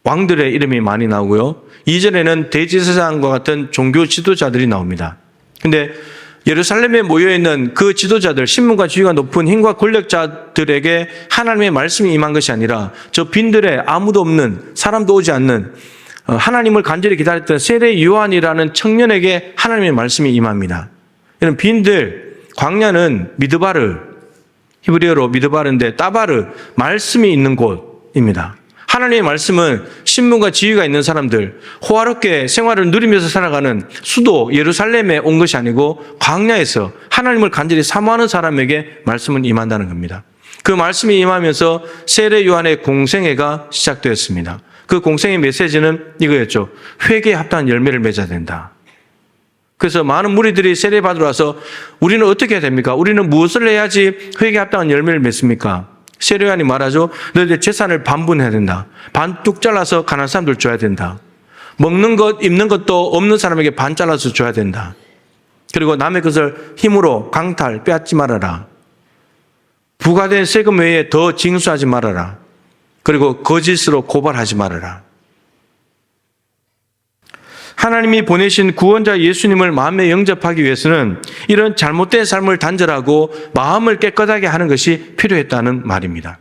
왕들의 이름이 많이 나오고요. 2절에는 대제사장과 같은 종교 지도자들이 나옵니다. 근데 예루살렘에 모여있는 그 지도자들, 신분과 지위가 높은 힘과 권력자들에게 하나님의 말씀이 임한 것이 아니라 저 빈들에 아무도 없는, 사람도 오지 않는 하나님을 간절히 기다렸던 세례 요한이라는 청년에게 하나님의 말씀이 임합니다. 이런 빈들, 광야는 미드바르, 히브리어로 미드바르인데 따바르, 말씀이 있는 곳입니다. 하나님의 말씀은 신분과 지위가 있는 사람들, 호화롭게 생활을 누리면서 살아가는 수도 예루살렘에 온 것이 아니고 광야에서 하나님을 간절히 사모하는 사람에게 말씀은 임한다는 겁니다. 그 말씀이 임하면서 세례 요한의 공생애가 시작되었습니다. 그 공생의 메시지는 이거였죠. 회개에 합당한 열매를 맺어야 된다. 그래서 많은 무리들이 세례 받으러 와서 우리는 어떻게 해야 됩니까? 우리는 무엇을 해야지 회개에 합당한 열매를 맺습니까? 세례 요한이 말하죠. 너희들 재산을 반분해야 된다. 반 뚝 잘라서 가난한 사람들 줘야 된다. 먹는 것, 입는 것도 없는 사람에게 반 잘라서 줘야 된다. 그리고 남의 것을 힘으로 강탈, 빼앗지 말아라. 부과된 세금 외에 더 징수하지 말아라. 그리고 거짓으로 고발하지 말아라. 하나님이 보내신 구원자 예수님을 마음에 영접하기 위해서는 이런 잘못된 삶을 단절하고 마음을 깨끗하게 하는 것이 필요했다는 말입니다.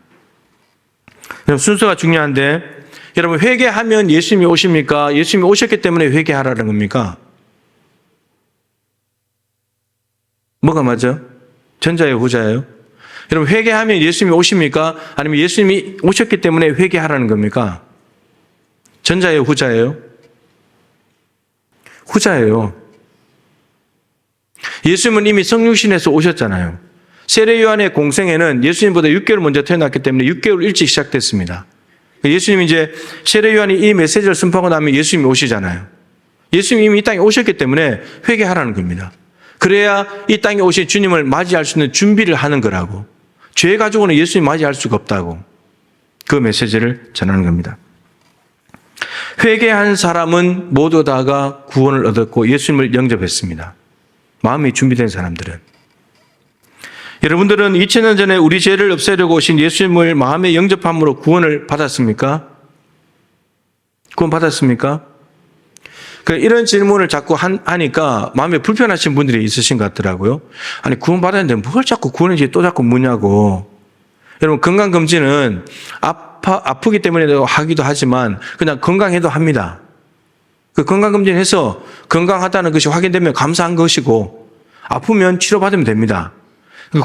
순서가 중요한데, 여러분 회개하면 예수님이 오십니까? 예수님이 오셨기 때문에 회개하라는 겁니까? 뭐가 맞아? 전자예요, 후자예요? 여러분 회개하면 예수님이 오십니까? 아니면 예수님이 오셨기 때문에 회개하라는 겁니까? 전자예요, 후자예요? 후자예요. 예수님은 이미 성육신에서 오셨잖아요. 세례 요한의 공생애는 예수님보다 6개월 먼저 태어났기 때문에 6개월 일찍 시작됐습니다. 예수님이 이제 세례 요한이 이 메시지를 선포하고 나면 예수님이 오시잖아요. 예수님이 이미 이 땅에 오셨기 때문에 회개하라는 겁니다. 그래야 이 땅에 오신 주님을 맞이할 수 있는 준비를 하는 거라고. 죄 가지고는 예수님 맞이할 수가 없다고. 그 메시지를 전하는 겁니다. 회개한 사람은 모두 다가 구원을 얻었고 예수님을 영접했습니다. 마음이 준비된 사람들은. 여러분들은 2000년 전에 우리 죄를 없애려고 오신 예수님을 마음에 영접함으로 구원을 받았습니까? 구원 받았습니까? 이런 질문을 자꾸 하니까 마음에 불편하신 분들이 있으신 것 같더라고요. 아니, 구원 받았는데 뭘 자꾸 구원인지 또 자꾸 묻냐고. 여러분, 건강검진은 아프기 때문에 하기도 하지만 그냥 건강해도 합니다. 그 건강검진해서 건강하다는 것이 확인되면 감사한 것이고 아프면 치료받으면 됩니다.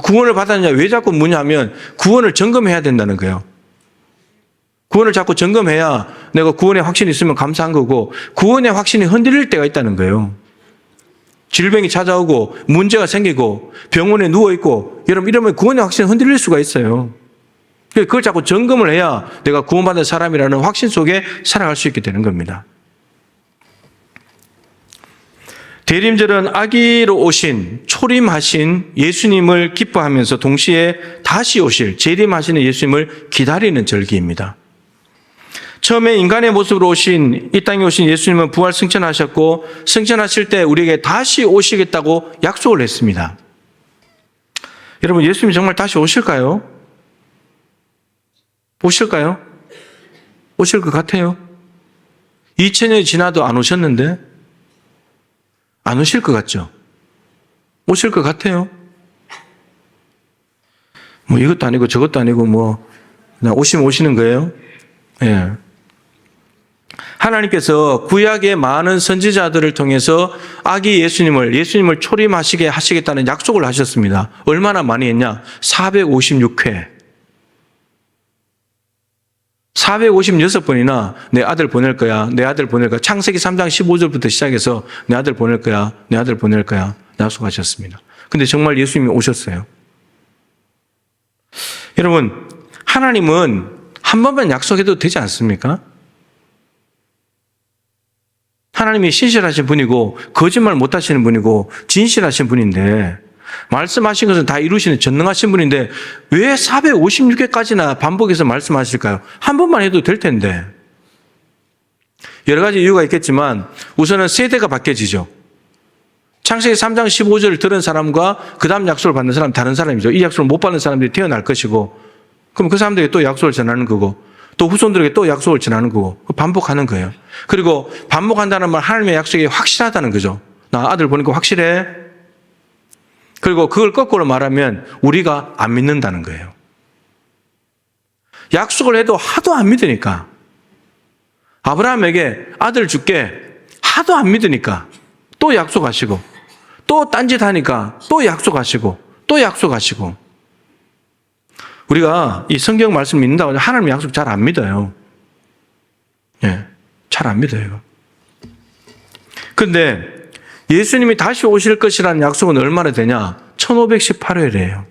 구원을 받았느냐 왜 자꾸 묻냐면 구원을 점검해야 된다는 거예요. 구원을 자꾸 점검해야 내가 구원의 확신이 있으면 감사한 거고 구원의 확신이 흔들릴 때가 있다는 거예요. 질병이 찾아오고 문제가 생기고 병원에 누워있고 여러분 이러면 구원의 확신이 흔들릴 수가 있어요. 그걸 자꾸 점검을 해야 내가 구원받은 사람이라는 확신 속에 살아갈 수 있게 되는 겁니다. 대림절은 아기로 오신 초림하신 예수님을 기뻐하면서 동시에 다시 오실 재림하시는 예수님을 기다리는 절기입니다. 처음에 인간의 모습으로 오신 이 땅에 오신 예수님은 부활 승천하셨고 승천하실 때 우리에게 다시 오시겠다고 약속을 했습니다. 여러분 예수님이 정말 다시 오실까요? 오실까요? 오실 것 같아요. 2000년이 지나도 안 오셨는데 안 오실 것 같죠? 오실 것 같아요. 뭐 이것도 아니고 저것도 아니고 뭐 그냥 오시면 오시는 거예요. 예. 하나님께서 구약의 많은 선지자들을 통해서 아기 예수님을 초림하시게 하시겠다는 약속을 하셨습니다. 얼마나 많이 했냐? 456회. 456번이나 내 아들 보낼 거야, 내 아들 보낼 거야. 창세기 3장 15절부터 시작해서 내 아들 보낼 거야, 내 아들 보낼 거야 약속하셨습니다. 근데 정말 예수님이 오셨어요. 여러분, 하나님은 한 번만 약속해도 되지 않습니까? 하나님이 신실하신 분이고 거짓말 못 하시는 분이고 진실하신 분인데 말씀하신 것은 다 이루시는 전능하신 분인데 왜 456회까지나 반복해서 말씀하실까요? 한 번만 해도 될 텐데. 여러 가지 이유가 있겠지만 우선은 세대가 바뀌어지죠. 창세기 3장 15절을 들은 사람과 그 다음 약속을 받는 사람 다른 사람이죠. 이 약속을 못 받는 사람들이 태어날 것이고 그럼 그 사람들에게 또 약속을 전하는 거고 또 후손들에게 또 약속을 전하는 거고 반복하는 거예요. 그리고 반복한다는 말 하나님의 약속이 확실하다는 거죠. 나 아들 보니까 확실해. 그리고 그걸 거꾸로 말하면 우리가 안 믿는다는 거예요. 약속을 해도 하도 안 믿으니까 아브라함에게 아들 줄게 하도 안 믿으니까 또 약속하시고 또 딴짓하니까 또 약속하시고 또 약속하시고 우리가 이 성경 말씀 믿는다고 해서 하나님 약속 잘 안 믿어요. 예, 잘 안 믿어요. 그런데 예수님이 다시 오실 것이라는 약속은 얼마나 되냐? 1518회래요.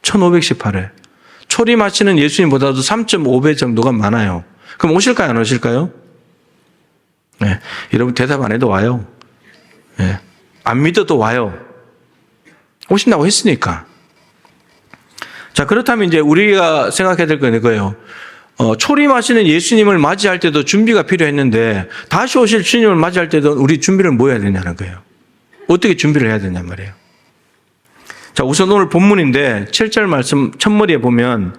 1518회. 초림하시는 예수님보다도 3.5배 정도가 많아요. 그럼 오실까요? 안 오실까요? 네, 여러분 대답 안 해도 와요. 네, 안 믿어도 와요. 오신다고 했으니까. 자, 그렇다면 이제 우리가 생각해야 될 건 이거예요. 초림하시는 예수님을 맞이할 때도 준비가 필요했는데 다시 오실 주님을 맞이할 때도 우리 준비를 뭐 해야 되냐는 거예요. 어떻게 준비를 해야 되냔 말이에요. 자, 우선 오늘 본문인데 7절 말씀 첫머리에 보면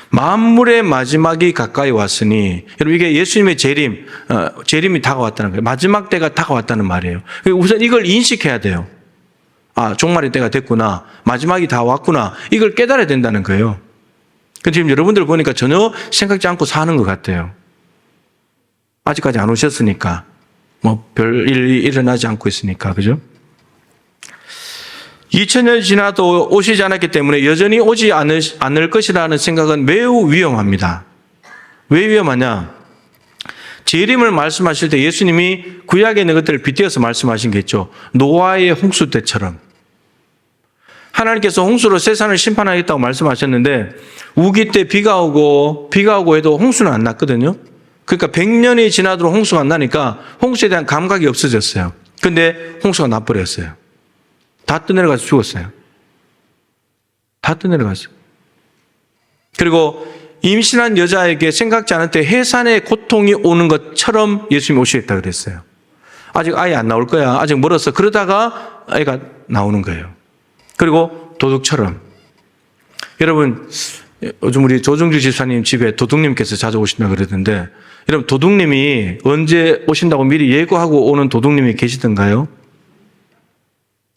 만물의 마지막이 가까이 왔으니 여러분 이게 예수님의 재림이 다가왔다는 거예요. 마지막 때가 다가왔다는 말이에요. 우선 이걸 인식해야 돼요. 아, 종말의 때가 됐구나. 마지막이 다 왔구나. 이걸 깨달아야 된다는 거예요. 근데 지금 여러분들 보니까 전혀 생각지 않고 사는 것 같아요. 아직까지 안 오셨으니까. 뭐 별 일이 일어나지 않고 있으니까. 그죠? 2000년 지나도 오시지 않았기 때문에 여전히 오지 않을 것이라는 생각은 매우 위험합니다. 왜 위험하냐? 재림을 말씀하실 때 예수님이 구약에 있는 것들을 빗대어서 말씀하신 게 있죠. 노아의 홍수 때처럼. 하나님께서 홍수로 세상을 심판하겠다고 말씀하셨는데 우기 때 비가 오고 해도 홍수는 안 났거든요. 그러니까 100년이 지나도록 홍수가 안 나니까 홍수에 대한 감각이 없어졌어요. 근데 홍수가 나버렸어요. 다 떠내려가서 죽었어요. 다 떠내려갔어요. 그리고 임신한 여자에게 생각지 않을 때 해산의 고통이 오는 것처럼 예수님이 오시겠다 그랬어요. 아직 아이 안 나올 거야. 아직 멀었어. 그러다가 아이가 나오는 거예요. 그리고 도둑처럼. 여러분, 요즘 우리 조정주 집사님 집에 도둑님께서 자주 오신다고 그러던데 여러분 도둑님이 언제 오신다고 미리 예고하고 오는 도둑님이 계시던가요?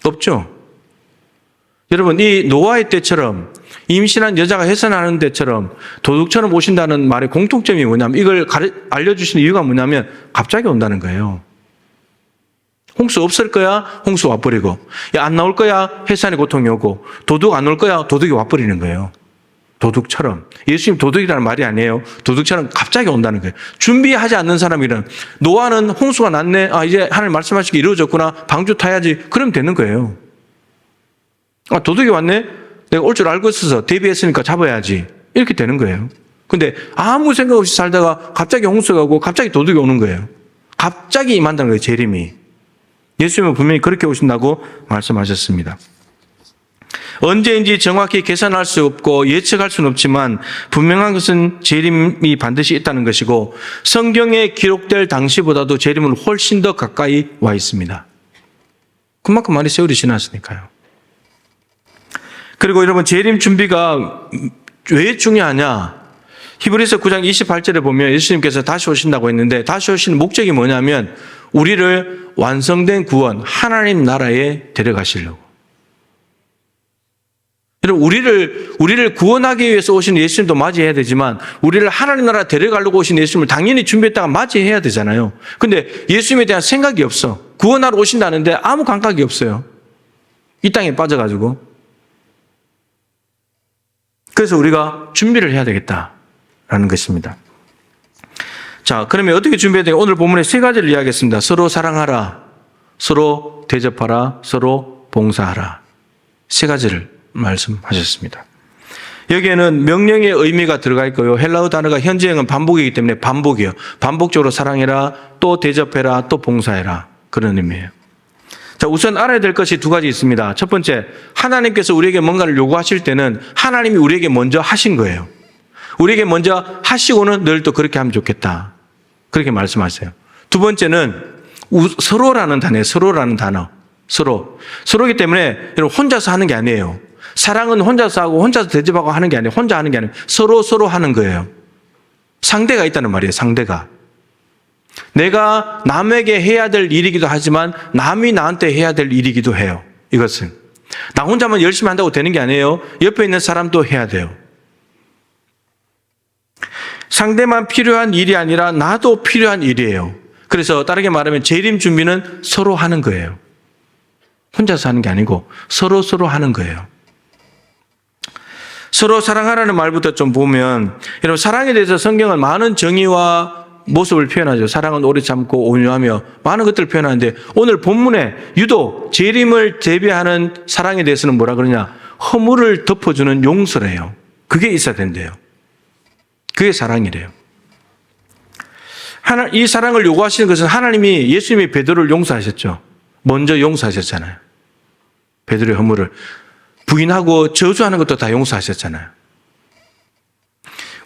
없죠. 여러분 이 노아의 때처럼 임신한 여자가 해산하는 때처럼 도둑처럼 오신다는 말의 공통점이 뭐냐면 이걸 알려주시는 이유가 뭐냐면 갑자기 온다는 거예요. 홍수 없을 거야 홍수 와버리고 안 나올 거야 해산의 고통이 오고 도둑 안 올 거야 도둑이 와버리는 거예요. 도둑처럼. 예수님 도둑이라는 말이 아니에요. 도둑처럼 갑자기 온다는 거예요. 준비하지 않는 사람이란 노아는 홍수가 났네. 아 이제 하나님 말씀하신 게 이루어졌구나. 방주 타야지. 그러면 되는 거예요. 아 도둑이 왔네. 내가 올 줄 알고 있어서 대비했으니까 잡아야지. 이렇게 되는 거예요. 근데 아무 생각 없이 살다가 갑자기 홍수가 오고 갑자기 도둑이 오는 거예요. 갑자기 임한다는 거예요. 재림이. 예수님은 분명히 그렇게 오신다고 말씀하셨습니다. 언제인지 정확히 계산할 수 없고 예측할 수는 없지만 분명한 것은 재림이 반드시 있다는 것이고 성경에 기록될 당시보다도 재림은 훨씬 더 가까이 와 있습니다. 그만큼 많이 세월이 지났으니까요. 그리고 여러분 재림 준비가 왜 중요하냐? 히브리서 9장 28절에 보면 예수님께서 다시 오신다고 했는데 다시 오시는 목적이 뭐냐면 우리를 완성된 구원, 하나님 나라에 데려가시려고. 여러분 우리를 구원하기 위해서 오신 예수님도 맞이해야 되지만 우리를 하나님 나라 데려가려고 오신 예수님을 당연히 준비했다가 맞이해야 되잖아요. 근데 예수님에 대한 생각이 없어. 구원하러 오신다는데 아무 감각이 없어요. 이 땅에 빠져가지고. 그래서 우리가 준비를 해야 되겠다. 된다라는 것입니다. 자, 그러면 어떻게 준비해야 돼요? 오늘 본문에 세 가지를 이야기했습니다. 서로 사랑하라, 서로 대접하라, 서로 봉사하라. 세 가지를 말씀하셨습니다. 여기에는 명령의 의미가 들어가 있고요. 헬라어 단어가 현재형은 반복이기 때문에 반복이요. 반복적으로 사랑해라, 또 대접해라, 또 봉사해라. 그런 의미예요. 자, 우선 알아야 될 것이 두 가지 있습니다. 첫 번째, 하나님께서 우리에게 뭔가를 요구하실 때는 하나님이 우리에게 먼저 하신 거예요. 우리에게 먼저 하시고는 늘 또 그렇게 하면 좋겠다. 그렇게 말씀하세요. 두 번째는 서로라는 단어예요. 서로라는 단어. 서로이기 때문에 여러분 혼자서 하는 게 아니에요. 사랑은 혼자서 하고 혼자서 대접하고 하는 게 아니에요. 혼자 하는 게 아니에요. 서로 하는 거예요. 상대가 있다는 말이에요. 상대가. 내가 남에게 해야 될 일이기도 하지만 남이 나한테 해야 될 일이기도 해요. 이것은. 나 혼자만 열심히 한다고 되는 게 아니에요. 옆에 있는 사람도 해야 돼요. 상대만 필요한 일이 아니라 나도 필요한 일이에요. 그래서 다르게 말하면 재림 준비는 서로 하는 거예요. 혼자서 하는 게 아니고 서로 하는 거예요. 서로 사랑하라는 말부터 좀 보면 여러분 사랑에 대해서 성경은 많은 정의와 모습을 표현하죠. 사랑은 오래 참고 온유하며 많은 것들을 표현하는데 오늘 본문에 유독 재림을 대비하는 사랑에 대해서는 뭐라 그러냐? 허물을 덮어주는 용서래요. 그게 있어야 된대요. 그게 사랑이래요. 이 사랑을 요구하시는 것은 하나님이 예수님이 베드로를 용서하셨죠. 먼저 용서하셨잖아요. 베드로의 허물을 부인하고 저주하는 것도 다 용서하셨잖아요.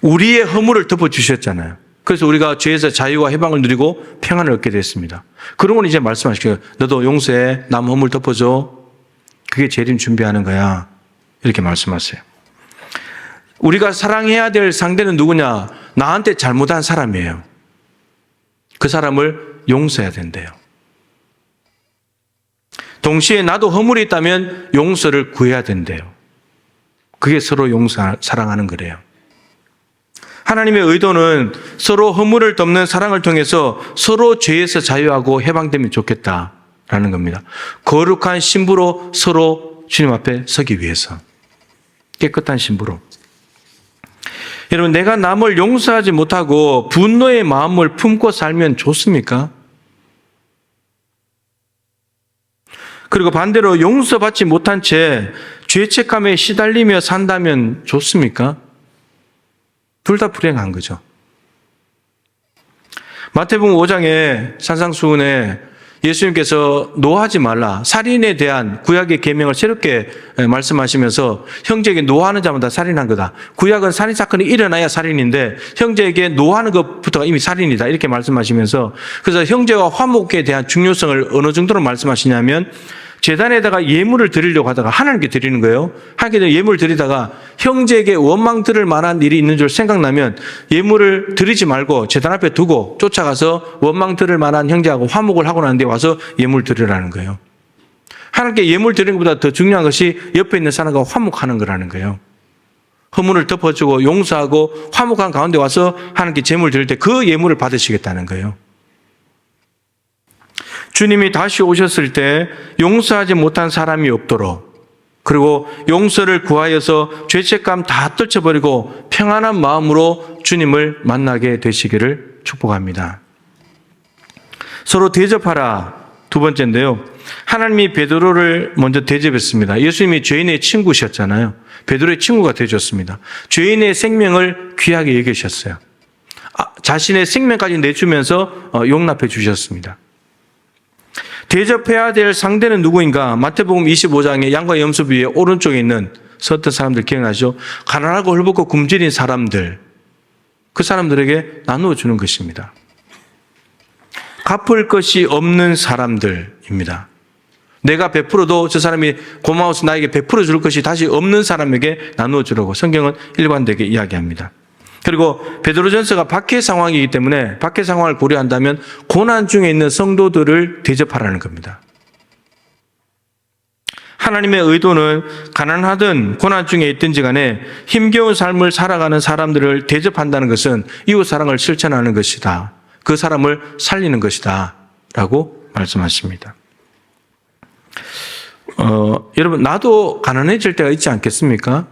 우리의 허물을 덮어주셨잖아요. 그래서 우리가 죄에서 자유와 해방을 누리고 평안을 얻게 됐습니다. 그런 건 이제 말씀하시고요. 너도 용서해. 남 허물 덮어줘. 그게 재림 준비하는 거야. 이렇게 말씀하세요. 우리가 사랑해야 될 상대는 누구냐? 나한테 잘못한 사람이에요. 그 사람을 용서해야 된대요. 동시에 나도 허물이 있다면 용서를 구해야 된대요. 그게 서로 사랑하는 거래요. 하나님의 의도는 서로 허물을 덮는 사랑을 통해서 서로 죄에서 자유하고 해방되면 좋겠다라는 겁니다. 거룩한 신부로 서로 주님 앞에 서기 위해서. 깨끗한 신부로. 여러분, 내가 남을 용서하지 못하고 분노의 마음을 품고 살면 좋습니까? 그리고 반대로 용서받지 못한 채 죄책감에 시달리며 산다면 좋습니까? 둘 다 불행한 거죠. 마태복음 5장에 산상수훈에 예수님께서 노하지 말라. 살인에 대한 구약의 계명을 새롭게 말씀하시면서 형제에게 노하는 자마다 살인한 거다. 구약은 살인 사건이 일어나야 살인인데 형제에게 노하는 것부터가 이미 살인이다. 이렇게 말씀하시면서 그래서 형제와 화목에 대한 중요성을 어느 정도로 말씀하시냐면 제단에다가 예물을 드리려고 하다가 하나님께 드리는 거예요. 하나님께 예물을 드리다가 형제에게 원망 들을 만한 일이 있는 줄 생각나면 예물을 드리지 말고 제단 앞에 두고 쫓아가서 원망 들을 만한 형제하고 화목을 하고 난 뒤에 와서 예물 드리라는 거예요. 하나님께 예물 드리는 것보다 더 중요한 것이 옆에 있는 사람과 화목하는 거라는 거예요. 허물을 덮어주고 용서하고 화목한 가운데 와서 하나님께 제물 드릴 때 그 예물을 받으시겠다는 거예요. 주님이 다시 오셨을 때 용서하지 못한 사람이 없도록 그리고 용서를 구하여서 죄책감 다 떨쳐버리고 평안한 마음으로 주님을 만나게 되시기를 축복합니다. 서로 대접하라. 두 번째인데요. 하나님이 베드로를 먼저 대접했습니다. 예수님이 죄인의 친구셨잖아요. 베드로의 친구가 되셨습니다. 죄인의 생명을 귀하게 여기셨어요. 자신의 생명까지 내주면서 용납해 주셨습니다. 대접해야 될 상대는 누구인가? 마태복음 25장에 양과 염소 위에 오른쪽에 있는 어떤 사람들 기억나시죠? 가난하고 헐벗고 굶주린 사람들, 그 사람들에게 나누어 주는 것입니다. 갚을 것이 없는 사람들입니다. 내가 베풀어도 저 사람이 고마워서 나에게 베풀어 줄 것이 다시 없는 사람에게 나누어 주라고 성경은 일관되게 이야기합니다. 그리고 베드로전서가 박해 상황이기 때문에 박해 상황을 고려한다면 고난 중에 있는 성도들을 대접하라는 겁니다. 하나님의 의도는 가난하든 고난 중에 있든지 간에 힘겨운 삶을 살아가는 사람들을 대접한다는 것은 이웃 사랑을 실천하는 것이다. 그 사람을 살리는 것이다. 라고 말씀하십니다. 여러분, 나도 가난해질 때가 있지 않겠습니까?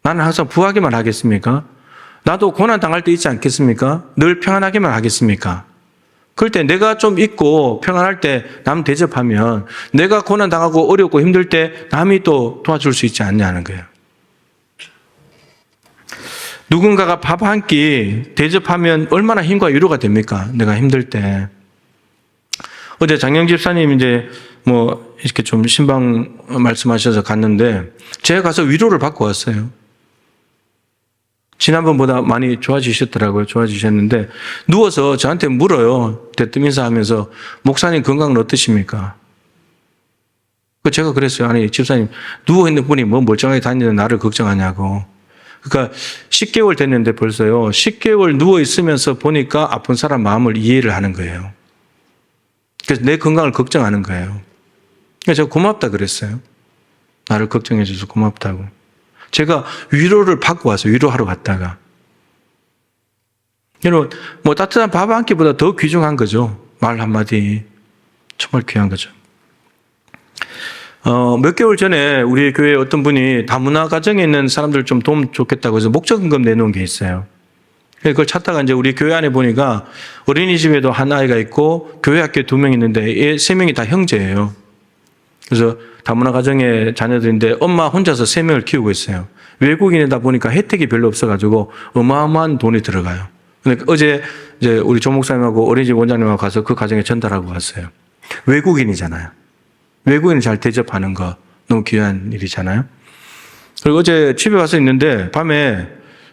나는 항상 부하기만 하겠습니까? 나도 고난 당할 때 있지 않겠습니까? 늘 평안하게만 하겠습니까? 그럴 때 내가 좀 있고 평안할 때 남 대접하면 내가 고난 당하고 어렵고 힘들 때 남이 또 도와줄 수 있지 않냐는 거예요. 누군가가 밥 한 끼 대접하면 얼마나 힘과 위로가 됩니까? 내가 힘들 때. 어제 장영 집사님 이제 뭐 이렇게 좀 신방 말씀하셔서 갔는데 제가 가서 위로를 받고 왔어요. 지난번보다 많이 좋아지셨더라고요. 좋아지셨는데 누워서 저한테 물어요. 대뜸 인사하면서 목사님 건강은 어떠십니까? 제가 그랬어요. 아니 집사님 누워있는 분이 뭐 멀쩡하게 다니는 나를 걱정하냐고. 그러니까 10개월 됐는데 벌써요. 10개월 누워있으면서 보니까 아픈 사람 마음을 이해를 하는 거예요. 그래서 내 건강을 걱정하는 거예요. 그래서 제가 고맙다 그랬어요. 나를 걱정해 줘서 고맙다고. 제가 위로를 받고 와서 위로하러 갔다가. 여러분, 뭐 따뜻한 밥 한 끼보다 더 귀중한 거죠. 말 한마디. 정말 귀한 거죠. 몇 개월 전에 우리 교회 어떤 분이 다문화 가정에 있는 사람들 좀 도움 좋겠다고 해서 목적금금 내놓은 게 있어요. 그걸 찾다가 이제 우리 교회 안에 보니까 어린이집에도 한 아이가 있고 교회 학교에 2명 있는데 얘 3명이 다 형제예요. 그래서 다문화 가정의 자녀들인데 엄마 혼자서 3명을 키우고 있어요. 외국인이다 보니까 혜택이 별로 없어가지고 어마어마한 돈이 들어가요. 근데 어제 이제 우리 조 목사님하고 어린이집 원장님하고 가서 그 가정에 전달하고 왔어요. 외국인이잖아요. 외국인을 잘 대접하는 거 너무 귀한 일이잖아요. 그리고 어제 집에 와서 있는데 밤에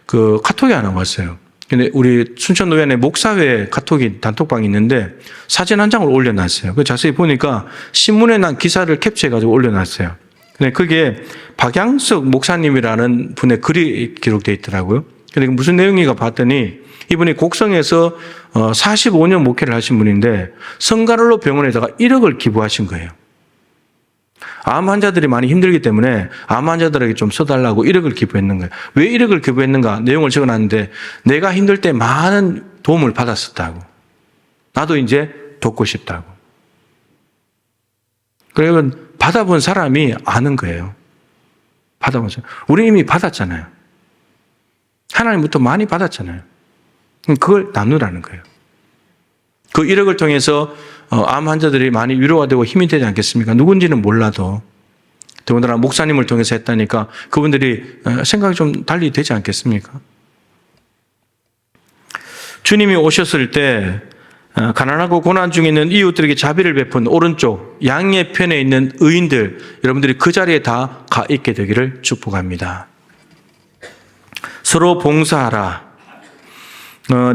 그 카톡이 하나 왔어요. 근데 우리 순천노회안에 목사회 카톡이 단톡방이 있는데 사진 한 장을 올려놨어요. 그 자세히 보니까 신문에 난 기사를 캡처해가지고 올려놨어요. 근데 그게 박양석 목사님이라는 분의 글이 기록되어 있더라고요. 근데 무슨 내용인가 봤더니 이분이 곡성에서 45년 목회를 하신 분인데 성가를로 병원에다가 1억을 기부하신 거예요. 암 환자들이 많이 힘들기 때문에 암 환자들에게 좀 써달라고 1억을 기부했는 거예요. 왜 1억을 기부했는가? 내용을 적어놨는데 내가 힘들 때 많은 도움을 받았었다고. 나도 이제 돕고 싶다고. 그러면 받아본 사람이 아는 거예요. 받아본 사람. 우리 이미 받았잖아요. 하나님부터 많이 받았잖아요. 그걸 나누라는 거예요. 그 1억을 통해서 암 환자들이 많이 위로가 되고 힘이 되지 않겠습니까? 누군지는 몰라도 더군다나 목사님을 통해서 했다니까 그분들이 생각이 좀 달리 되지 않겠습니까? 주님이 오셨을 때 가난하고 고난 중에 있는 이웃들에게 자비를 베푼 오른쪽 양의 편에 있는 의인들 여러분들이 그 자리에 다 가 있게 되기를 축복합니다. 서로 봉사하라.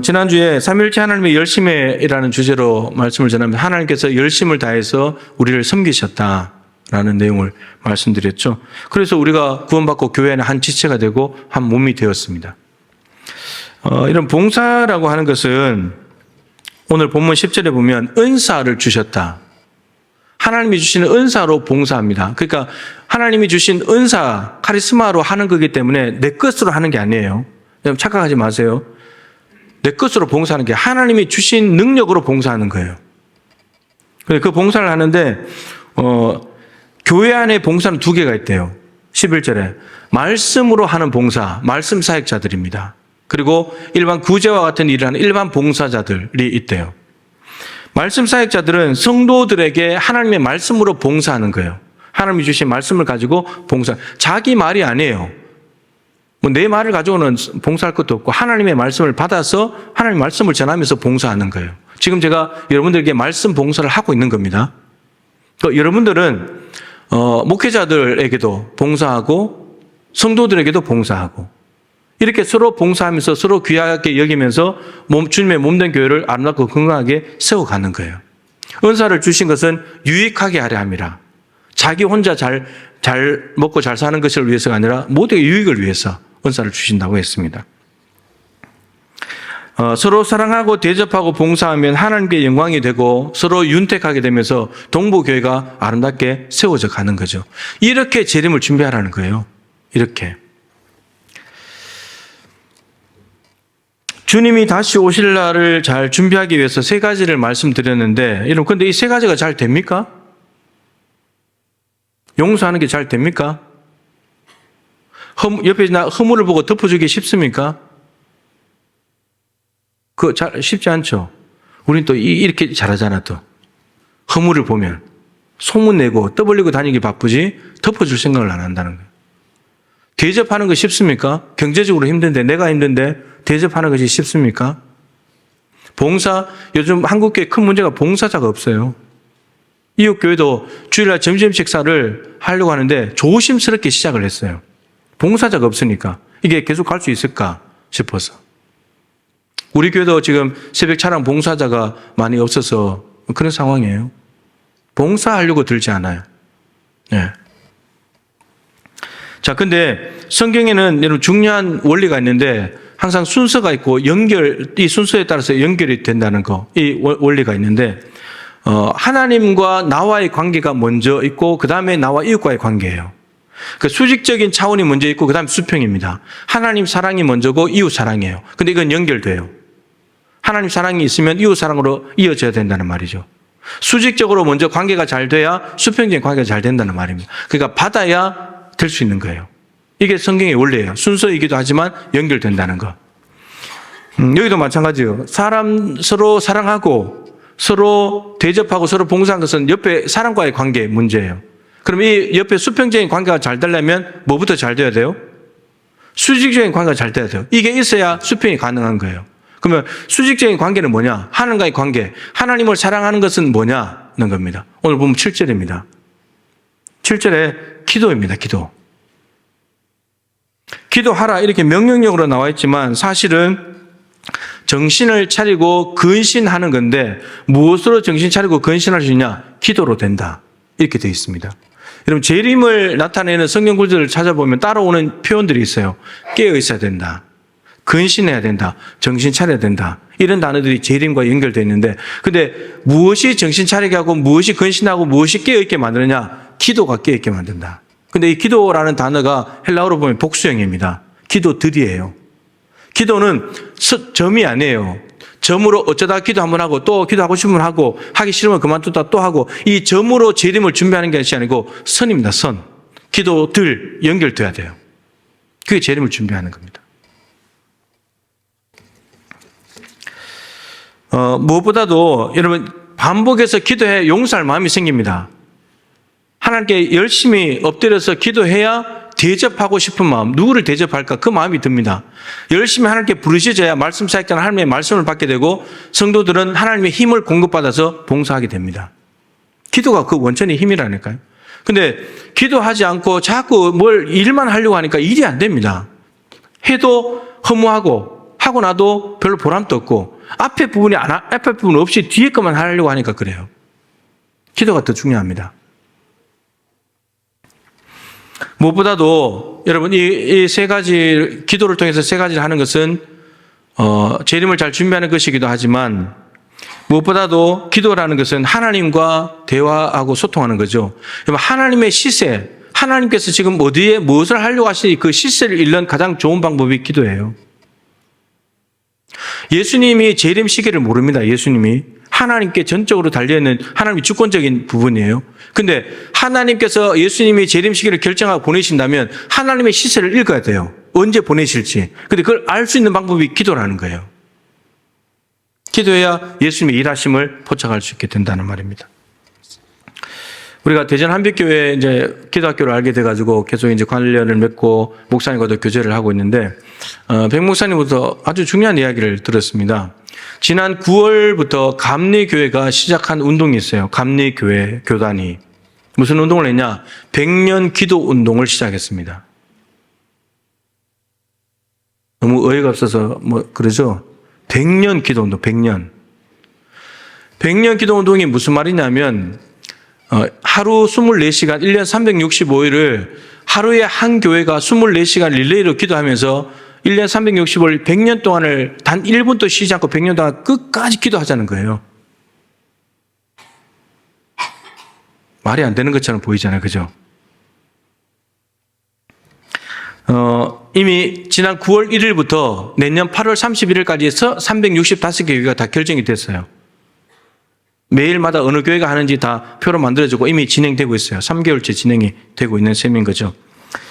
지난주에 삼위일체 하나님의 열심이라는 주제로 말씀을 전하면 하나님께서 열심을 다해서 우리를 섬기셨다라는 내용을 말씀드렸죠. 그래서 우리가 구원받고 교회 안에 한 지체가 되고 한 몸이 되었습니다. 이런 봉사라고 하는 것은 오늘 본문 10절에 보면 은사를 주셨다. 하나님이 주시는 은사로 봉사합니다. 그러니까 하나님이 주신 은사, 카리스마로 하는 거기 때문에 내 것으로 하는 게 아니에요. 여러분 착각하지 마세요. 내 것으로 봉사하는 게 하나님이 주신 능력으로 봉사하는 거예요. 그 봉사를 하는데 교회 안에 봉사는 2개가 있대요. 11절에 말씀으로 하는 봉사, 말씀 사역자들입니다. 그리고 일반 구제와 같은 일을 하는 일반 봉사자들이 있대요. 말씀 사역자들은 성도들에게 하나님의 말씀으로 봉사하는 거예요. 하나님이 주신 말씀을 가지고 봉사. 자기 말이 아니에요. 뭐 내 말을 가지고는 봉사할 것도 없고 하나님의 말씀을 받아서 하나님의 말씀을 전하면서 봉사하는 거예요. 지금 제가 여러분들에게 말씀 봉사를 하고 있는 겁니다. 여러분들은 목회자들에게도 봉사하고 성도들에게도 봉사하고 이렇게 서로 봉사하면서 서로 귀하게 여기면서 주님의 몸된 교회를 아름답고 건강하게 세워가는 거예요. 은사를 주신 것은 유익하게 하려 함이라. 자기 혼자 잘 먹고 잘 사는 것을 위해서가 아니라 모두의 유익을 위해서 은사를 주신다고 했습니다. 서로 사랑하고 대접하고 봉사하면 하나님께 영광이 되고 서로 윤택하게 되면서 동부교회가 아름답게 세워져 가는 거죠. 이렇게 재림을 준비하라는 거예요. 이렇게. 주님이 다시 오실 날을 잘 준비하기 위해서 3가지를 말씀드렸는데 여러분 근데 이 3가지가 잘 됩니까? 용서하는 게 잘 됩니까? 옆에 허물을 보고 덮어주기 쉽습니까? 그거 쉽지 않죠. 우린 또 이렇게 잘하잖아, 또. 허물을 보면. 소문내고 떠벌리고 다니기 바쁘지 덮어줄 생각을 안 한다는 거예요. 대접하는 거 쉽습니까? 경제적으로 힘든데, 내가 힘든데 대접하는 것이 쉽습니까? 봉사, 요즘 한국교회 큰 문제가 봉사자가 없어요. 이웃교회도 주일날 점심 식사를 하려고 하는데 조심스럽게 시작을 했어요. 봉사자가 없으니까. 이게 계속 갈 수 있을까 싶어서. 우리 교회도 지금 새벽 차량 봉사자가 많이 없어서 그런 상황이에요. 봉사하려고 들지 않아요. 네. 자, 근데 성경에는 여러분 중요한 원리가 있는데 항상 순서가 있고 이 순서에 따라서 연결이 된다는 거, 이 원리가 있는데, 하나님과 나와의 관계가 먼저 있고, 그 다음에 나와 이웃과의 관계예요. 그 수직적인 차원이 먼저 있고, 그 다음에 수평입니다. 하나님 사랑이 먼저고, 이웃 사랑이에요. 근데 이건 연결돼요. 하나님 사랑이 있으면 이웃 사랑으로 이어져야 된다는 말이죠. 수직적으로 먼저 관계가 잘 돼야 수평적인 관계가 잘 된다는 말입니다. 그러니까 받아야 될 수 있는 거예요. 이게 성경의 원리예요. 순서이기도 하지만 연결된다는 거. 여기도 마찬가지예요. 서로 사랑하고 서로 대접하고 서로 봉사한 것은 옆에 사람과의 관계 문제예요. 그럼 이 옆에 수평적인 관계가 잘 되려면 뭐부터 잘 돼야 돼요? 수직적인 관계가 잘 돼야 돼요. 이게 있어야 수평이 가능한 거예요. 그러면 수직적인 관계는 뭐냐? 하나님과의 관계. 하나님을 사랑하는 것은 뭐냐는 겁니다. 오늘 보면 7절입니다. 7절에 기도입니다. 기도. 기도하라 이렇게 명령력으로 나와 있지만 사실은 정신을 차리고 근신하는 건데 무엇으로 정신 차리고 근신할 수 있냐? 기도로 된다. 이렇게 되어 있습니다. 여러분 재림을 나타내는 성경 구절을 찾아보면 따라오는 표현들이 있어요. 깨어 있어야 된다. 근신해야 된다. 정신 차려야 된다. 이런 단어들이 재림과 연결되어 있는데 근데 무엇이 정신 차리게 하고 무엇이 근신하고 무엇이 깨어 있게 만드느냐? 기도가 깨어 있게 만든다. 근데 이 기도라는 단어가 헬라어로 보면 복수형입니다. 기도들이에요. 기도는 점이 아니에요. 점으로 어쩌다 기도 한번 하고 또 기도하고 싶으면 하고 하기 싫으면 그만두다 또 하고 이 점으로 재림을 준비하는 것이 아니고 선입니다. 선. 기도들 연결돼야 돼요. 그게 재림을 준비하는 겁니다. 무엇보다도 여러분 반복해서 기도해 용서할 마음이 생깁니다. 하나님께 열심히 엎드려서 기도해야 대접하고 싶은 마음, 누구를 대접할까 그 마음이 듭니다. 열심히 하나님께 부르짖어야 말씀 사역자는 하나님의 말씀을 받게 되고 성도들은 하나님의 힘을 공급받아서 봉사하게 됩니다. 기도가 그 원천의 힘이라니까요. 근데 기도하지 않고 자꾸 뭘 일만 하려고 하니까 일이 안 됩니다. 해도 허무하고 하고 나도 별로 보람도 없고 앞에 부분 없이 뒤에 것만 하려고 하니까 그래요. 기도가 더 중요합니다. 무엇보다도 여러분 이 세 가지 기도를 통해서 세 가지를 하는 것은 재림을 잘 준비하는 것이기도 하지만 무엇보다도 기도라는 것은 하나님과 대화하고 소통하는 거죠. 하나님의 시세, 하나님께서 지금 어디에 무엇을 하려고 하시니 그 시세를 읽는 가장 좋은 방법이 기도예요. 예수님이 재림 시기를 모릅니다. 예수님이 하나님께 전적으로 달려있는 하나님의 주권적인 부분이에요. 근데 하나님께서 예수님이 재림 시기를 결정하고 보내신다면 하나님의 시세를 읽어야 돼요. 언제 보내실지. 근데 그걸 알 수 있는 방법이 기도라는 거예요. 기도해야 예수님의 일하심을 포착할 수 있게 된다는 말입니다. 우리가 대전 한빛교회 이제 기도학교를 알게 돼가지고 계속 이제 관련을 맺고 목사님과도 교제를 하고 있는데, 백 목사님부터 아주 중요한 이야기를 들었습니다. 지난 9월부터 감리교회가 시작한 운동이 있어요. 감리교회 교단이. 무슨 운동을 했냐? 100년 기도 운동을 시작했습니다. 너무 어이가 없어서 그러죠? 100년 기도 운동, 100년. 100년 기도 운동이 무슨 말이냐면, 하루 24시간, 1년 365일을 하루에 한 교회가 24시간 릴레이로 기도하면서 1년 365일 100년 동안을 단 1분도 쉬지 않고 100년 동안 끝까지 기도하자는 거예요. 말이 안 되는 것처럼 보이잖아요. 그죠? 이미 지난 9월 1일부터 내년 8월 31일까지 해서 365개 교회가 다 결정이 됐어요. 매일마다 어느 교회가 하는지 다 표로 만들어지고 이미 진행되고 있어요. 3개월째 진행이 되고 있는 셈인 거죠.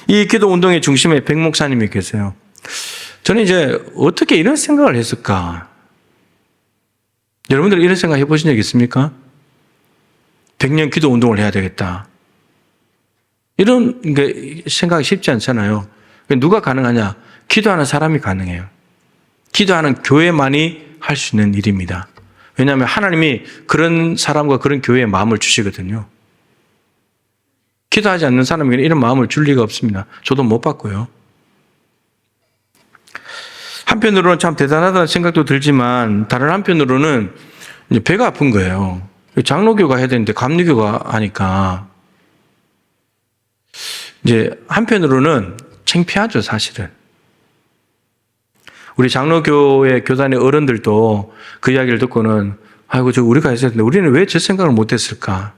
이 기도 운동의 중심에 백 목사님이 계세요. 저는 이제 어떻게 이런 생각을 했을까? 여러분들 이런 생각 해보신 적 있습니까? 100년 기도 운동을 해야 되겠다. 이런 게 생각이 쉽지 않잖아요. 누가 가능하냐? 기도하는 사람이 가능해요. 기도하는 교회만이 할 수 있는 일입니다. 왜냐하면 하나님이 그런 사람과 그런 교회에 마음을 주시거든요. 기도하지 않는 사람에게는 이런 마음을 줄 리가 없습니다. 저도 못 받고요. 한편으로는 참 대단하다는 생각도 들지만 다른 한편으로는 이제 배가 아픈 거예요. 장로교가 해야 되는데 감리교가 하니까 이제 한편으로는 창피하죠, 사실은. 우리 장로교의 교단의 어른들도 그 이야기를 듣고는 아이고 저 우리가 했어야 되는데 우리는 왜 저 생각을 못했을까?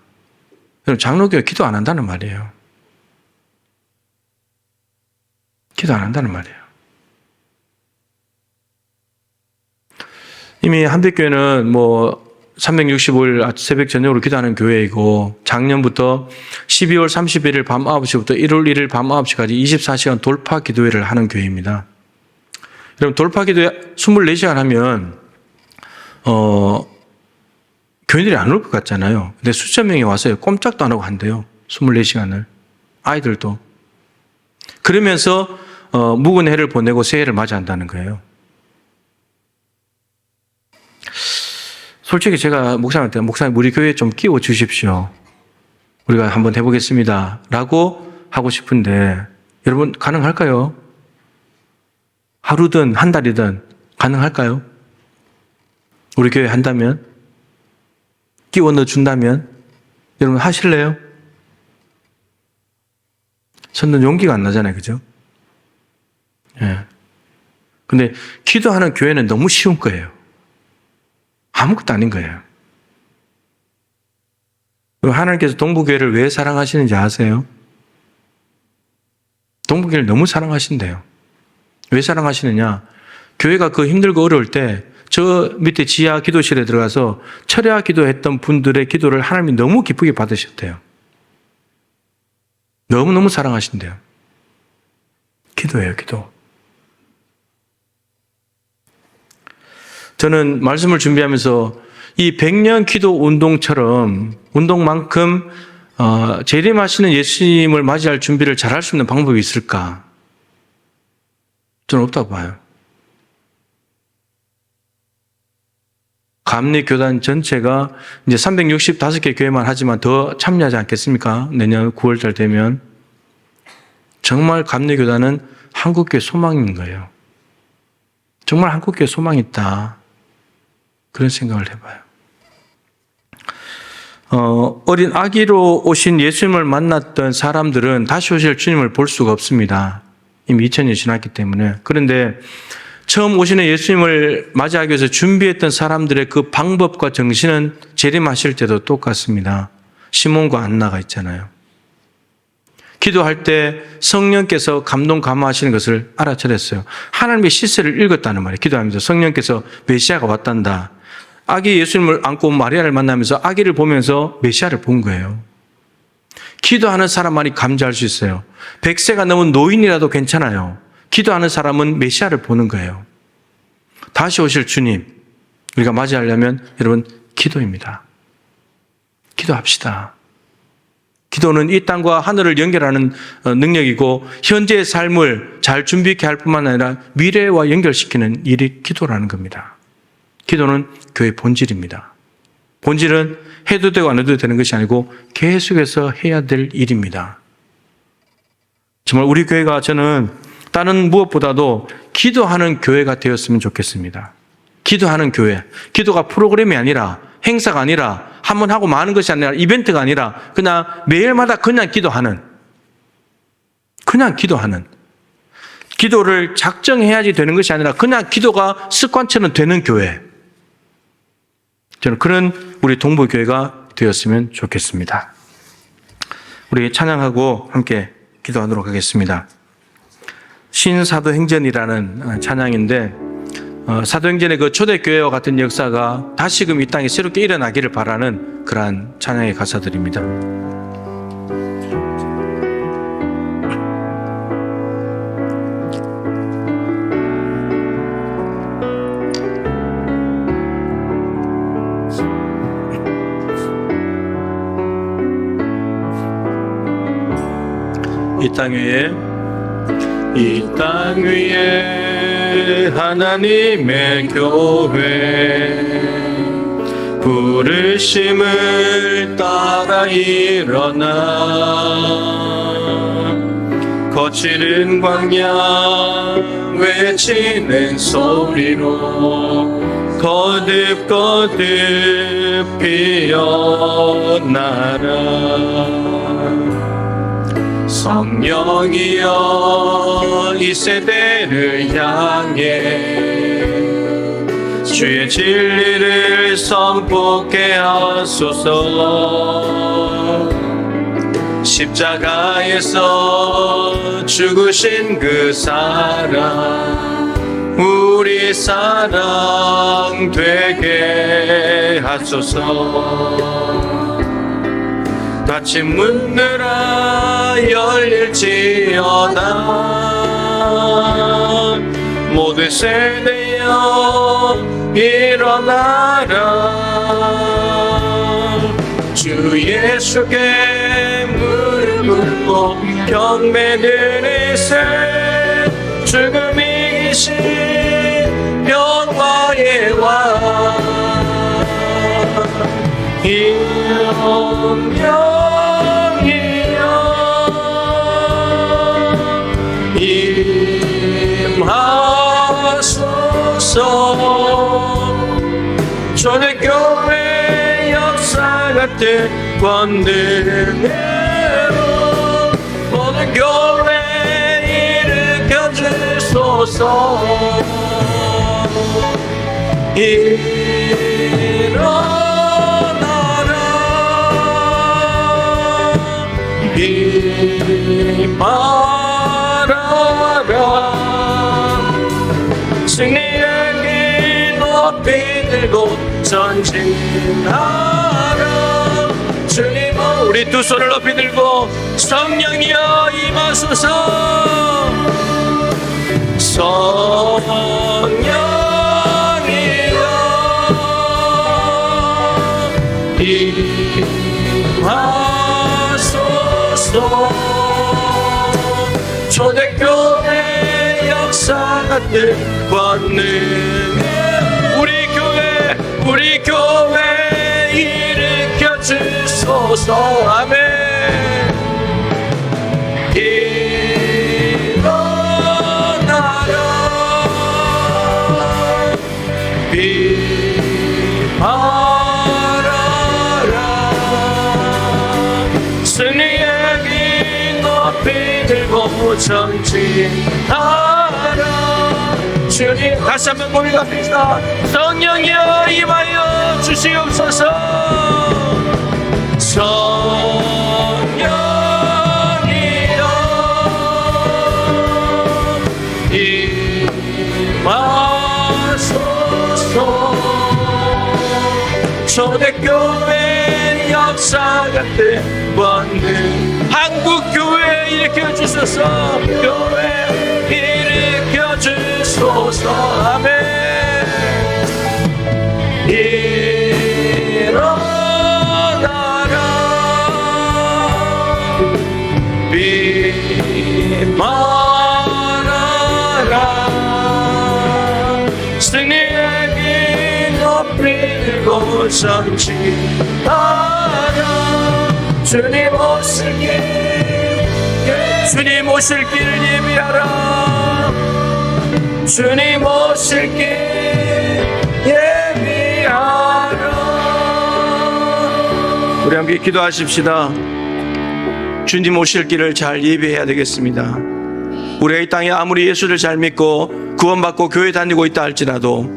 장로교에 기도 안 한다는 말이에요. 기도 안 한다는 말이에요. 이미 한빛교회는 뭐 365일 새벽 저녁으로 기도하는 교회이고 작년부터 12월 31일 밤 9시부터 1월 1일 밤 9시까지 24시간 돌파 기도회를 하는 교회입니다. 여러분 돌파 기도회 24시간 하면 교인들이 안 올 것 같잖아요. 근데 수천 명이 와서 꼼짝도 안 하고 한대요. 24시간을. 아이들도. 그러면서 묵은 해를 보내고 새해를 맞이한다는 거예요. 솔직히 제가 목사님한테 목사님 우리 교회에 좀 끼워 주십시오. 우리가 한번 해보겠습니다. 라고 하고 싶은데 여러분 가능할까요? 하루든 한 달이든 가능할까요? 우리 교회 한다면? 끼워 넣어준다면? 여러분 하실래요? 저는 용기가 안 나잖아요. 그죠? 예. 근데 기도하는 교회는 너무 쉬운 거예요. 아무것도 아닌 거예요. 하나님께서 동부교회를 왜 사랑하시는지 아세요? 동부교회를 너무 사랑하신대요. 왜 사랑하시느냐? 교회가 그 힘들고 어려울 때 저 밑에 지하 기도실에 들어가서 철야 기도했던 분들의 기도를 하나님이 너무 기쁘게 받으셨대요. 너무너무 사랑하신대요. 기도예요, 기도. 저는 말씀을 준비하면서 이 100년 기도 운동처럼 운동만큼 재림하시는 예수님을 맞이할 준비를 잘할 수 있는 방법이 있을까? 저는 없다고 봐요. 감리교단 전체가 이제 365개 교회만 하지만 더 참여하지 않겠습니까? 내년 9월달 되면. 정말 감리교단은 한국교회 소망인 거예요. 정말 한국교회 소망이 있다. 그런 생각을 해봐요. 어린 아기로 오신 예수님을 만났던 사람들은 다시 오실 주님을 볼 수가 없습니다. 이미 2000년이 지났기 때문에. 그런데 처음 오시는 예수님을 맞이하기 위해서 준비했던 사람들의 그 방법과 정신은 재림하실 때도 똑같습니다. 시몬과 안나가 있잖아요. 기도할 때 성령께서 감동 감화하시는 것을 알아차렸어요. 하나님의 시세를 읽었다는 말이에요. 기도하면서 성령께서 메시아가 왔단다. 아기 예수님을 안고 마리아를 만나면서 아기를 보면서 메시아를 본 거예요. 기도하는 사람만이 감지할 수 있어요. 100세가 넘은 노인이라도 괜찮아요. 기도하는 사람은 메시아를 보는 거예요. 다시 오실 주님, 우리가 맞이하려면 여러분 기도입니다. 기도합시다. 기도는 이 땅과 하늘을 연결하는 능력이고 현재의 삶을 잘 준비케 할 뿐만 아니라 미래와 연결시키는 일이 기도라는 겁니다. 기도는 교회의 본질입니다. 본질은 해도 되고 안 해도 되는 것이 아니고 계속해서 해야 될 일입니다. 정말 우리 교회가 저는 다른 무엇보다도 기도하는 교회가 되었으면 좋겠습니다. 기도하는 교회. 기도가 프로그램이 아니라 행사가 아니라 한번 하고 마는 것이 아니라 이벤트가 아니라 그냥 매일마다 그냥 기도하는 기도를 작정해야지 되는 것이 아니라 그냥 기도가 습관처럼 되는 교회. 저는 그런 우리 동부교회가 되었으면 좋겠습니다. 우리 찬양하고 함께 기도하도록 하겠습니다. 신사도행전이라는 찬양인데 사도행전의 그 초대교회와 같은 역사가 다시금 이 땅에 새롭게 일어나기를 바라는 그러한 찬양의 가사들입니다. 이 땅 위에 하나님의 교회 부르심을 따라 일어나 거칠은 광야 외치는 소리로 거듭거듭 피어나라. 성령이여 이 세대를 향해 주의 진리를 선포케 하소서. 십자가에서 죽으신 그 사랑 우리 사랑 되게 하소서. 닫힌 문들아 열릴지어다. 모든 세대여 일어나라. 주 예수께 무릎 꿇고 경배드릴 새 죽음이 이신 변화의 왕 임명이여 임하소서. 초대교회 역사 같은 권능으로 모든 교회 일으켜 주소서. 일어나라 임하라. 승리의 길 높이 들고 전진하라. 주님 우리 두 손을 높이 들고 성령이여 임하소서. 성령이여 임하소서. 초대교회 역사 같은 권능에 우리 교회 일으켜 주소서. 아멘. 일어나라 임하라. 승리의 길 높이 들고 전진하라. 주님 다시 한번 고백합니다. 성령이여 임하여 주시옵소서. 성령이여 임하소서. 초대교회 역사 같은 권능 한국교회 일으켜 주소서. 교회 일으켜 주소서. 아멘. 일어나라 비말하라. 승리의 길 높이 들고 전진하라. 주님 오실 길 주님 오실 길을 예비하라. 주님 오실 길 예비하라. 우리 함께 기도하십시다. 주님 오실 길을 잘 예비해야 되겠습니다. 우리가 이 땅에 아무리 예수를 잘 믿고 구원받고 교회 다니고 있다 할지라도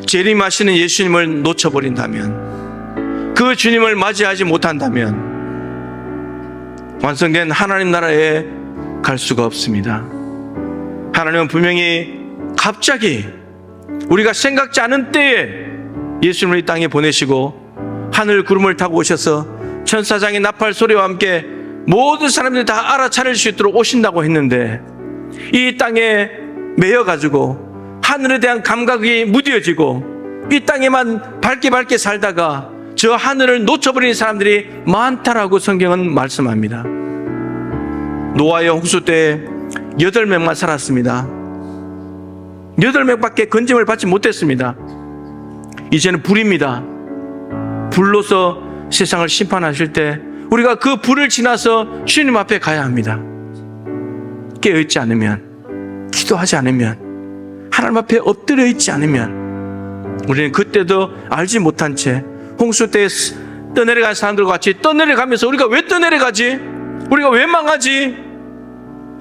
재림하시는 예수님을 놓쳐버린다면, 그 주님을 맞이하지 못한다면 완성된 하나님 나라에 갈 수가 없습니다. 하나님은 분명히 갑자기 우리가 생각지 않은 때에 예수님을 이 땅에 보내시고 하늘 구름을 타고 오셔서 천사장의 나팔 소리와 함께 모든 사람들이 다 알아차릴 수 있도록 오신다고 했는데, 이 땅에 매여가지고 하늘에 대한 감각이 무뎌지고 이 땅에만 밝게 살다가 저 하늘을 놓쳐버리는 사람들이 많다라고 성경은 말씀합니다. 노아의 홍수 때 8명만 살았습니다. 8명밖에 건짐을 받지 못했습니다. 이제는 불입니다. 불로서 세상을 심판하실 때 우리가 그 불을 지나서 주님 앞에 가야 합니다. 깨어있지 않으면, 기도하지 않으면, 하나님 앞에 엎드려 있지 않으면 우리는 그때도 알지 못한 채 홍수 때 떠내려간 사람들과 같이 떠내려가면서 우리가 왜 떠내려가지? 우리가 왜 망하지?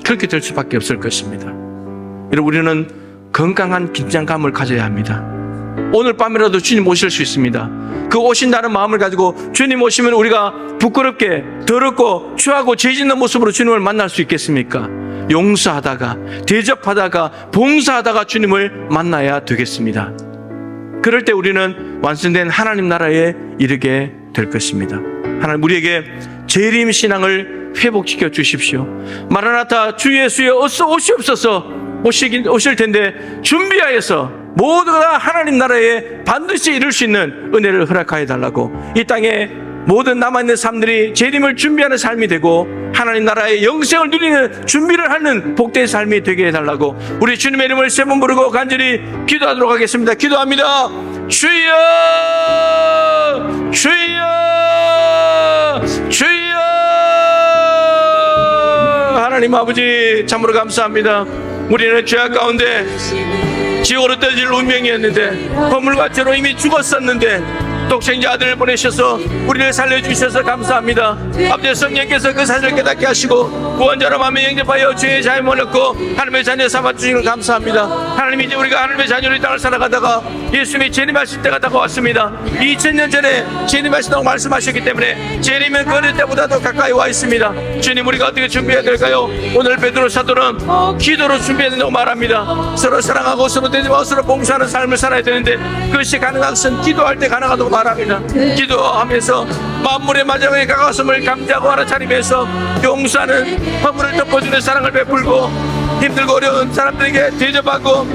그렇게 될 수밖에 없을 것입니다. 여러분, 우리는 건강한 긴장감을 가져야 합니다. 오늘 밤이라도 주님 오실 수 있습니다. 그 오신다는 마음을 가지고 주님 오시면 우리가 부끄럽게 더럽고 추하고 죄 짓는 모습으로 주님을 만날 수 있겠습니까? 용서하다가, 대접하다가, 봉사하다가 주님을 만나야 되겠습니다. 그럴 때 우리는 완성된 하나님 나라에 이르게 될 것입니다. 하나님, 우리에게 재림 신앙을 회복시켜 주십시오. 마라나타 주 예수여 어서 오시옵소서 오실 텐데 준비하여서 모두가 하나님 나라에 반드시 이룰 수 있는 은혜를 허락하여 달라고, 이 땅에 모든 남아있는 삶들이 재림을 준비하는 삶이 되고 하나님 나라의 영생을 누리는 준비를 하는 복된 삶이 되게 해달라고 우리 주님의 이름을 세 번 부르고 간절히 기도하도록 하겠습니다. 기도합니다. 주여, 주여, 주여. 하나님 아버지, 참으로 감사합니다. 우리는 죄악 가운데 지옥으로 떨어질 운명이었는데, 허물과 죄로 이미 죽었었는데 독생자 아들을 보내셔서 우리를 살려주셔서 감사합니다. 아버지, 성령께서 그 사실을 깨닫게 하시고 구원자로 마음에 영접하여 죄의 자유를 얻고 하나님의 자녀 삼아주시는 감사합니다. 하나님, 이제 우리가 하나님의 자녀로 이 땅을 살아가다가 예수님이 재림하실 때가 다가왔습니다. 2000년 전에 재림하신다고 말씀하셨기 때문에 재림은 그 어느 때보다 더 가까이 와 있습니다. 주님, 우리가 어떻게 준비해야 될까요? 오늘 베드로 사도는 기도로 준비해야 된다고 말합니다. 서로 사랑하고 서로 대접하고 서로 봉사하는 삶을 살아야 되는데 그것이 가능한 것은 기도할 때 가능하다고 말합니다. 기도하면서 만물의 마지막에 가까웠음을 감지하고 알아차리면서 용서하는, 허물을 덮어주는 사랑을 베풀고 힘들고 어려운 사람들에게 대접하고,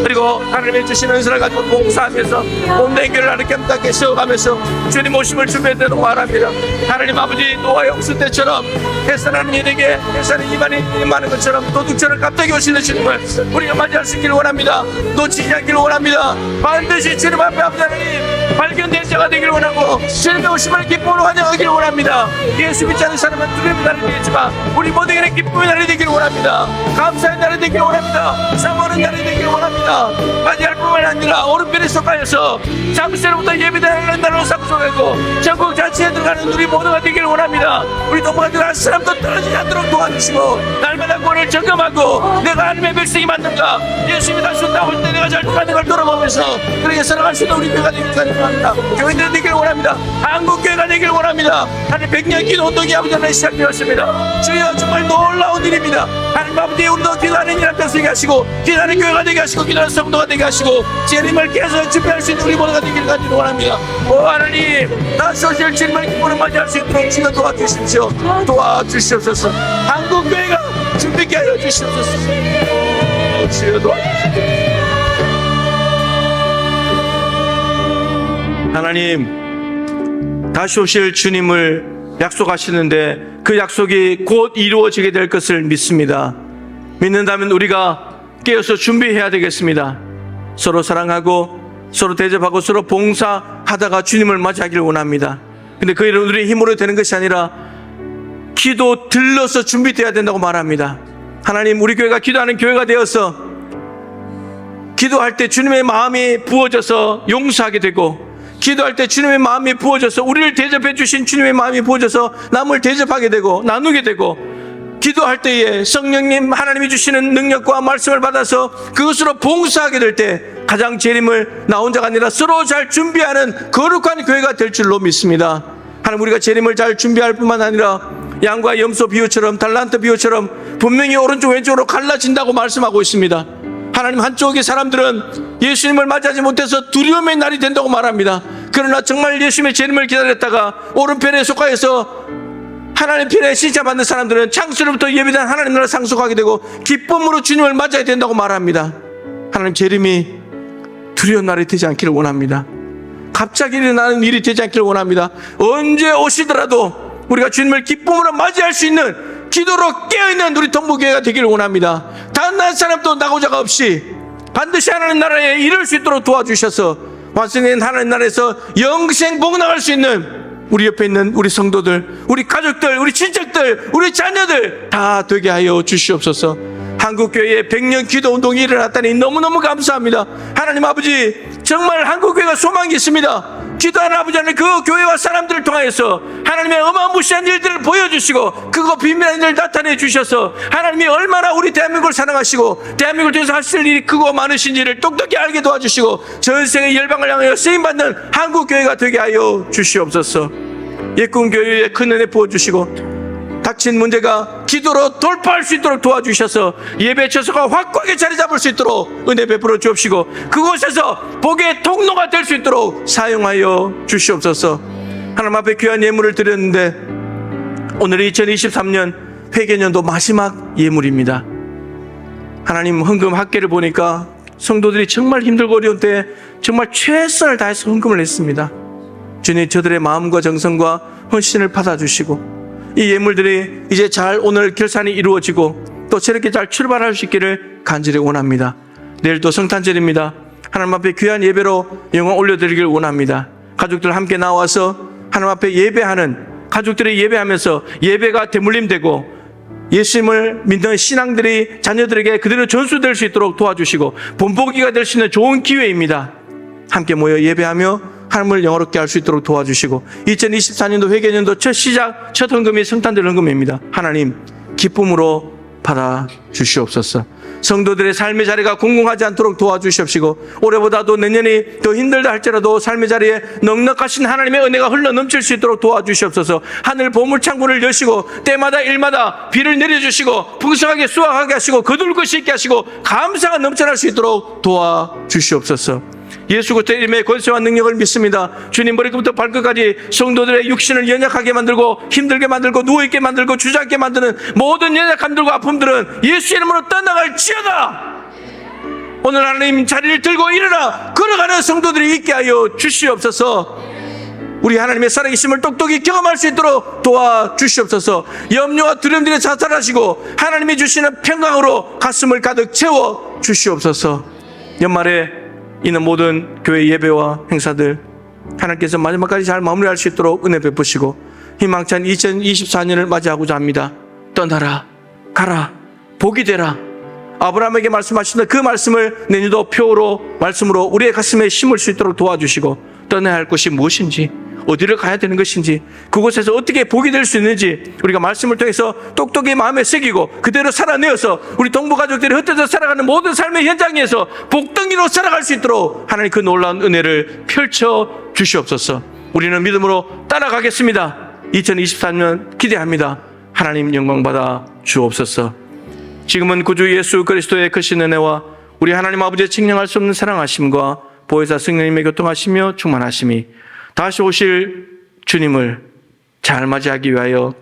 그리고 하나님의 주시는 은사를 가지고 봉사하면서 몸된 교회를 아름답게 세워가면서 주님 오심을 준비한다고 말합니다. 하나님 아버지, 노아의 홍수 때처럼 햇살하는 이에게 햇살이 임하는 것처럼 도둑처럼 갑자기 오시는 주님을 우리가 맞이할 수 있기를 원합니다. 놓치지 않기를 원합니다. 반드시 주님 앞에 아버지 하나님 발견된 자가 되기를 원하고 주님의 오심을 기쁨으로 환영하기를 원합니다. 예수 믿지 않는 사람은 두려움이 나를 되겠지만 우리 모두에게 기쁨의 날이 되기를 원합니다. 감사의 날이 되기를 원합니다. 사모하는 날이 되기를 원합니다. 맞이할 뿐만 아니라 오른편에 속하여서 잠시로부터 예비되는 날로 상속하고 전국 자치에 들어가는 우리 모두가 되기를 원합니다. 우리 동무가들 한 사람도 떨어지지 않도록 도와주시고 날마다 구원을 점검하고 내가 하나님의 백성이 맞는가, 예수님이 다시 나올 때 내가 잘못하는 걸 돌아보면서 그렇게 살아갈 수 있는 우리 교회가 되기를 원합니다. 교회들이 되기를 원합니다. 한국교회가 되기를 원합니다. 하나님, 100년 기도 운동이 아버지 하나님 시작되었습니다. 주여, 정말 놀라운 일입니다. 하나님 아버지, 우리도 기도하는 일 앞에 서게 하시고 기도하는 교회가 되게 하시고 기도하는 성도가 되게 하시고 재림을 계속 준비할 수 있는 우리 모두가 되기를 간절히 원합니다. 오 하나님, 다시 오실 주님을 기쁨으로 맞이할 수 있도록 주여 도와주십시오. 도와주시옵소서. 한국교회가 준비케 하여 주시옵소서. 주여 도와주십시오. 하나님, 다시 오실 주님을 약속하시는데 그 약속이 곧 이루어지게 될 것을 믿습니다. 믿는다면 우리가 깨어서 준비해야 되겠습니다. 서로 사랑하고 서로 대접하고 서로 봉사하다가 주님을 맞이하기를 원합니다. 근데 그 일은 우리의 힘으로 되는 것이 아니라 기도 들러서 준비되어야 된다고 말합니다. 하나님, 우리 교회가 기도하는 교회가 되어서 기도할 때 주님의 마음이 부어져서 용서하게 되고, 기도할 때 주님의 마음이 부어져서 우리를 대접해 주신 주님의 마음이 부어져서 남을 대접하게 되고 나누게 되고, 기도할 때에 성령님 하나님이 주시는 능력과 말씀을 받아서 그것으로 봉사하게 될 때 가장 재림을 나 혼자가 아니라 서로 잘 준비하는 거룩한 교회가 될 줄로 믿습니다. 하나님, 우리가 재림을 잘 준비할 뿐만 아니라 양과 염소 비유처럼, 달란트 비유처럼 분명히 오른쪽 왼쪽으로 갈라진다고 말씀하고 있습니다. 하나님, 한쪽의 사람들은 예수님을 맞이하지 못해서 두려움의 날이 된다고 말합니다. 그러나 정말 예수님의 재림을 기다렸다가 오른편에 속하여서 하나님 편에 신자받는 사람들은 창세로부터 예비된 하나님 나라를 상속하게 되고 기쁨으로 주님을 맞아야 된다고 말합니다. 하나님, 재림이 두려운 날이 되지 않기를 원합니다. 갑자기 일어나는 일이 되지 않기를 원합니다. 언제 오시더라도 우리가 주님을 기쁨으로 맞이할 수 있는 기도로 깨어있는 우리 동부교회가 되기를 원합니다. 단 한 사람도 나고자가 없이 반드시 하나님 나라에 이룰 수 있도록 도와주셔서 완성된 하나님 나라에서 영생 복나갈 수 있는 우리 옆에 있는 우리 성도들, 우리 가족들, 우리 친척들, 우리 자녀들 다 되게 하여 주시옵소서. 한국교회에 100년 기도운동이 일어났다니 너무너무 감사합니다. 하나님 아버지, 정말 한국교회가 소망이 있습니다. 기도하는 아버지 하나님, 그 교회와 사람들을 통하여서 하나님의 어마무시한 일들을 보여주시고 그거 비밀한 일을 나타내 주셔서 하나님이 얼마나 우리 대한민국을 사랑하시고 대한민국을 통해서 하실 일이 크고 많으신지를 똑똑히 알게 도와주시고 전 세계 열방을 향하여 쓰임받는 한국교회가 되게 하여 주시옵소서. 예꿈교회에 큰 은혜 부어주시고 닥친 문제가 기도로 돌파할 수 있도록 도와주셔서 예배 처소가 확고하게 자리 잡을 수 있도록 은혜 베풀어 주옵시고 그곳에서 복의 통로가 될 수 있도록 사용하여 주시옵소서. 하나님 앞에 귀한 예물을 드렸는데 오늘이 2023년 회계년도 마지막 예물입니다. 하나님, 헌금 합계를 보니까 성도들이 정말 힘들고 어려운 때 정말 최선을 다해서 헌금을 했습니다. 주님, 저들의 마음과 정성과 헌신을 받아주시고 이 예물들이 이제 잘 오늘 결산이 이루어지고 또 저렇게 잘 출발할 수 있기를 간절히 원합니다. 내일 또 성탄절입니다. 하나님 앞에 귀한 예배로 영광 올려드리길 원합니다. 가족들 함께 나와서 하나님 앞에 예배하는 가족들이 예배하면서 예배가 대물림되고 예수님을 믿는 신앙들이 자녀들에게 그대로 전수될 수 있도록 도와주시고 본보기가 될 수 있는 좋은 기회입니다. 함께 모여 예배하며 하나님을 영화롭게 할 수 있도록 도와주시고 2024년도 회계년도 첫 시작, 첫 헌금이 성탄절 헌금입니다. 하나님, 기쁨으로 받아주시옵소서. 성도들의 삶의 자리가 공공하지 않도록 도와주시옵시고 올해보다도 내년이 더 힘들다 할지라도 삶의 자리에 넉넉하신 하나님의 은혜가 흘러넘칠 수 있도록 도와주시옵소서. 하늘 보물창고를 여시고 때마다 일마다 비를 내려주시고 풍성하게 수확하게 하시고 거둘 것이 있게 하시고 감사가 넘쳐날 수 있도록 도와주시옵소서. 예수 그리스도의 이름의 권세와 능력을 믿습니다. 주님, 머리부터 발끝까지 성도들의 육신을 연약하게 만들고 힘들게 만들고 누워있게 만들고 주저앉게 만드는 모든 연약함들과 아픔들은 예수 이름으로 떠나갈지어다. 오늘 하나님 자리를 들고 일어나 걸어가는 성도들이 있게 하여 주시옵소서. 우리 하나님의 살아계심을 똑똑히 경험할 수 있도록 도와주시옵소서. 염려와 두려움들에 자살하시고 하나님이 주시는 평강으로 가슴을 가득 채워 주시옵소서. 연말에 이는 모든 교회 예배와 행사들 하나님께서 마지막까지 잘 마무리할 수 있도록 은혜 베푸시고 희망찬 2024년을 맞이하고자 합니다. 떠나라, 가라, 복이 되라. 아브라함에게 말씀하신 그 말씀을 내년도 표로 말씀으로 우리의 가슴에 심을 수 있도록 도와주시고 떠나야 할 곳이 무엇인지, 어디를 가야 되는 것인지, 그곳에서 어떻게 복이 될 수 있는지 우리가 말씀을 통해서 똑똑히 마음에 새기고 그대로 살아내어서 우리 동부 가족들이 흩어져 살아가는 모든 삶의 현장에서 복덩이로 살아갈 수 있도록 하나님 그 놀라운 은혜를 펼쳐 주시옵소서. 우리는 믿음으로 따라가겠습니다. 2023년 기대합니다. 하나님 영광 받아 주옵소서. 지금은 구주 예수 그리스도의 크신 은혜와 우리 하나님 아버지의 측량할 수 없는 사랑하심과 보혜사 성령님의 교통하시며 충만하심이 다시 오실 주님을 잘 맞이하기 위하여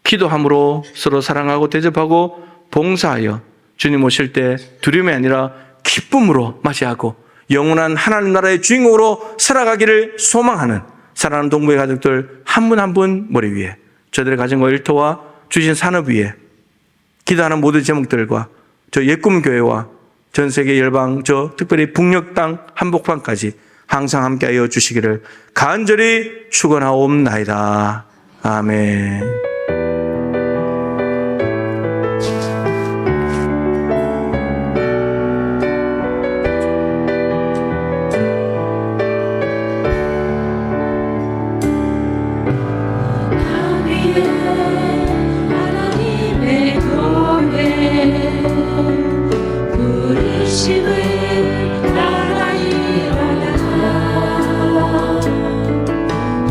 기도함으로 서로 사랑하고 대접하고 봉사하여 주님 오실 때 두려움이 아니라 기쁨으로 맞이하고 영원한 하나님 나라의 주인공으로 살아가기를 소망하는 사랑하는 동부의 가족들 한 분 한 분 머리 위에 저들의 가정과 일터와 주신 산업 위에 기도하는 모든 제목들과 저 예꿈교회와 전 세계 열방 저 특별히 북녘 땅 한복판까지 항상 함께하여 주시기를 간절히 축원하옵나이다. 아멘. 하나님의 교회 부르심을 따라 일어나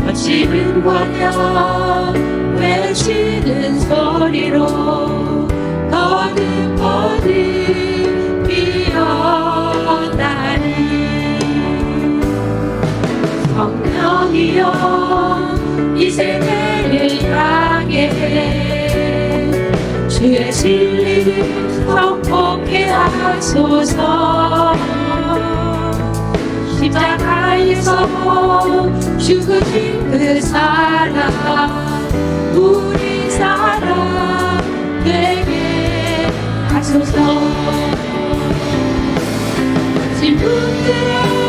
거칠은 광야 외치는 소리로 거듭거듭 피어나니 성령이여 이 세대를 향해 주의 진리를 선포케 하소서. 십자가에서 죽으신 그 사랑 우리 사랑 하소서. 질문들아